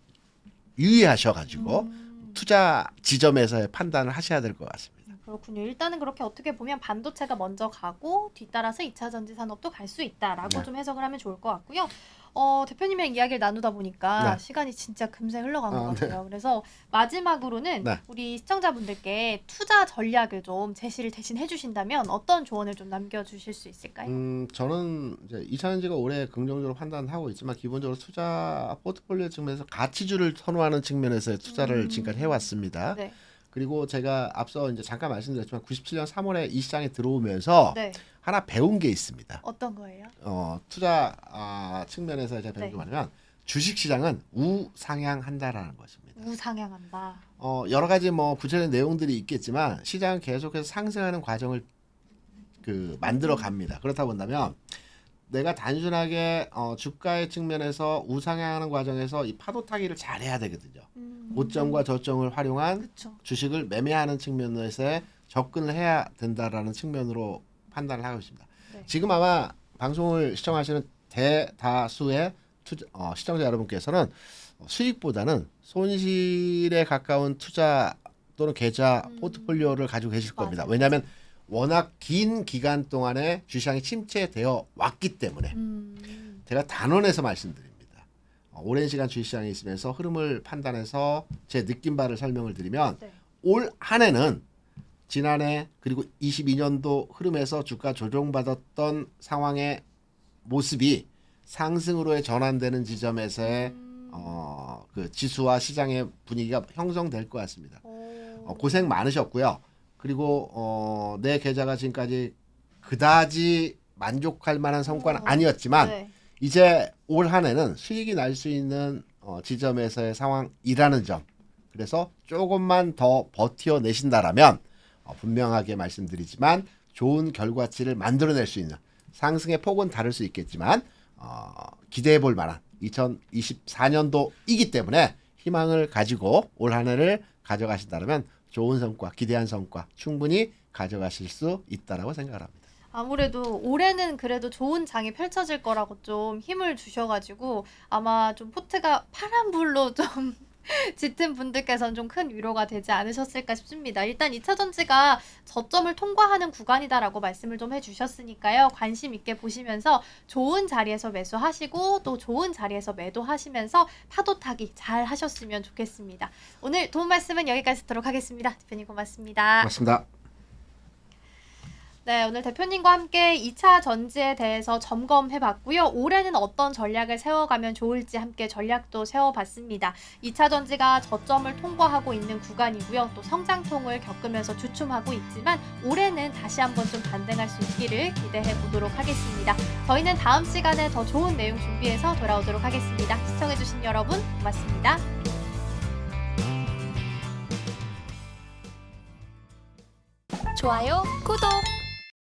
유의하셔가지고 투자 지점에서의 판단을 하셔야 될 것 같습니다.
그렇군요. 일단은 그렇게 어떻게 보면 반도체가 먼저 가고 뒤따라서 2차 전지 산업도 갈 수 있다라고
네.
좀 해석을 하면 좋을 것 같고요. 대표님이랑 이야기를 나누다 보니까
네.
시간이 진짜 금세 흘러간 것
네.
같아요. 그래서 마지막으로는
네.
우리 시청자분들께 투자 전략을 좀 제시를 대신 해주신다면 어떤 조언을 좀 남겨주실 수 있을까요?
저는 이제 2차 전지가 올해 긍정적으로 판단하고 있지만 기본적으로 투자 포트폴리오 측면에서 가치주를 선호하는 측면에서의 투자를 지금까지 해왔습니다.
네.
그리고 제가 앞서 이제 잠깐 말씀드렸지만 97년 3월에 이 시장에 들어오면서
네.
하나 배운 게 있습니다.
어떤 거예요?
투자 측면에서 제가 배운
네.
게 뭐냐면 주식 시장은 우상향한다라는 것입니다.
우상향한다.
여러 가지 뭐 구체적인 내용들이 있겠지만 시장은 계속해서 상승하는 과정을 만들어 갑니다. 그렇다 본다면 내가 단순하게 주가의 측면에서 우상향하는 과정에서 이 파도 타기를 잘해야 되거든요. 고점과 저점을 활용한
그렇죠.
주식을 매매하는 측면에서 접근을 해야 된다라는 측면으로 판단을 하고 있습니다.
네.
지금 아마 방송을 시청하시는 대다수의 시청자 여러분께서는 수익보다는 손실에 가까운 투자 또는 계좌 포트폴리오를 가지고 계실 겁니다.
맞아요.
왜냐하면 워낙 긴 기간 동안에 주시장이 침체되어 왔기 때문에 제가 단언해서 말씀드립니다. 오랜 시간 주식시장에 있으면서 흐름을 판단해서 제 느낀 바를 설명을 드리면
네.
올 한 해는 지난해 그리고 22년도 흐름에서 주가 조정받았던 상황의 모습이 상승으로의 전환되는 지점에서의 그 지수와 시장의 분위기가 형성될 것 같습니다. 고생 많으셨고요. 그리고 내 계좌가 지금까지 그다지 만족할 만한 성과는 아니었지만
네.
이제 올 한 해는 수익이 날 수 있는 지점에서의 상황이라는 점. 그래서 조금만 더 버텨내신다라면 분명하게 말씀드리지만 좋은 결과치를 만들어낼 수 있는 상승의 폭은 다를 수 있겠지만 기대해 볼 만한 2024년도이기 때문에 희망을 가지고 올 한 해를 가져가신다면 좋은 성과, 기대한 성과 충분히 가져가실 수 있다라고 생각을 합니다.
아무래도 올해는 그래도 좋은 장이 펼쳐질 거라고 좀 힘을 주셔가지고 아마 좀 포트가 파란불로 좀 짙은 분들께서는 좀 큰 위로가 되지 않으셨을까 싶습니다. 일단 2차 전지가 저점을 통과하는 구간이다라고 말씀을 좀 해주셨으니까요. 관심 있게 보시면서 좋은 자리에서 매수하시고 또 좋은 자리에서 매도하시면서 파도 타기 잘 하셨으면 좋겠습니다. 오늘 도움 말씀은 여기까지 듣도록 하겠습니다. 대표님 고맙습니다.
고맙습니다.
네, 오늘 대표님과 함께 2차 전지에 대해서 점검해봤고요. 올해는 어떤 전략을 세워가면 좋을지 함께 전략도 세워봤습니다. 2차 전지가 저점을 통과하고 있는 구간이고요. 또 성장통을 겪으면서 주춤하고 있지만 올해는 다시 한번 좀 반등할 수 있기를 기대해 보도록 하겠습니다. 저희는 다음 시간에 더 좋은 내용 준비해서 돌아오도록 하겠습니다. 시청해주신 여러분 고맙습니다.
좋아요, 구독!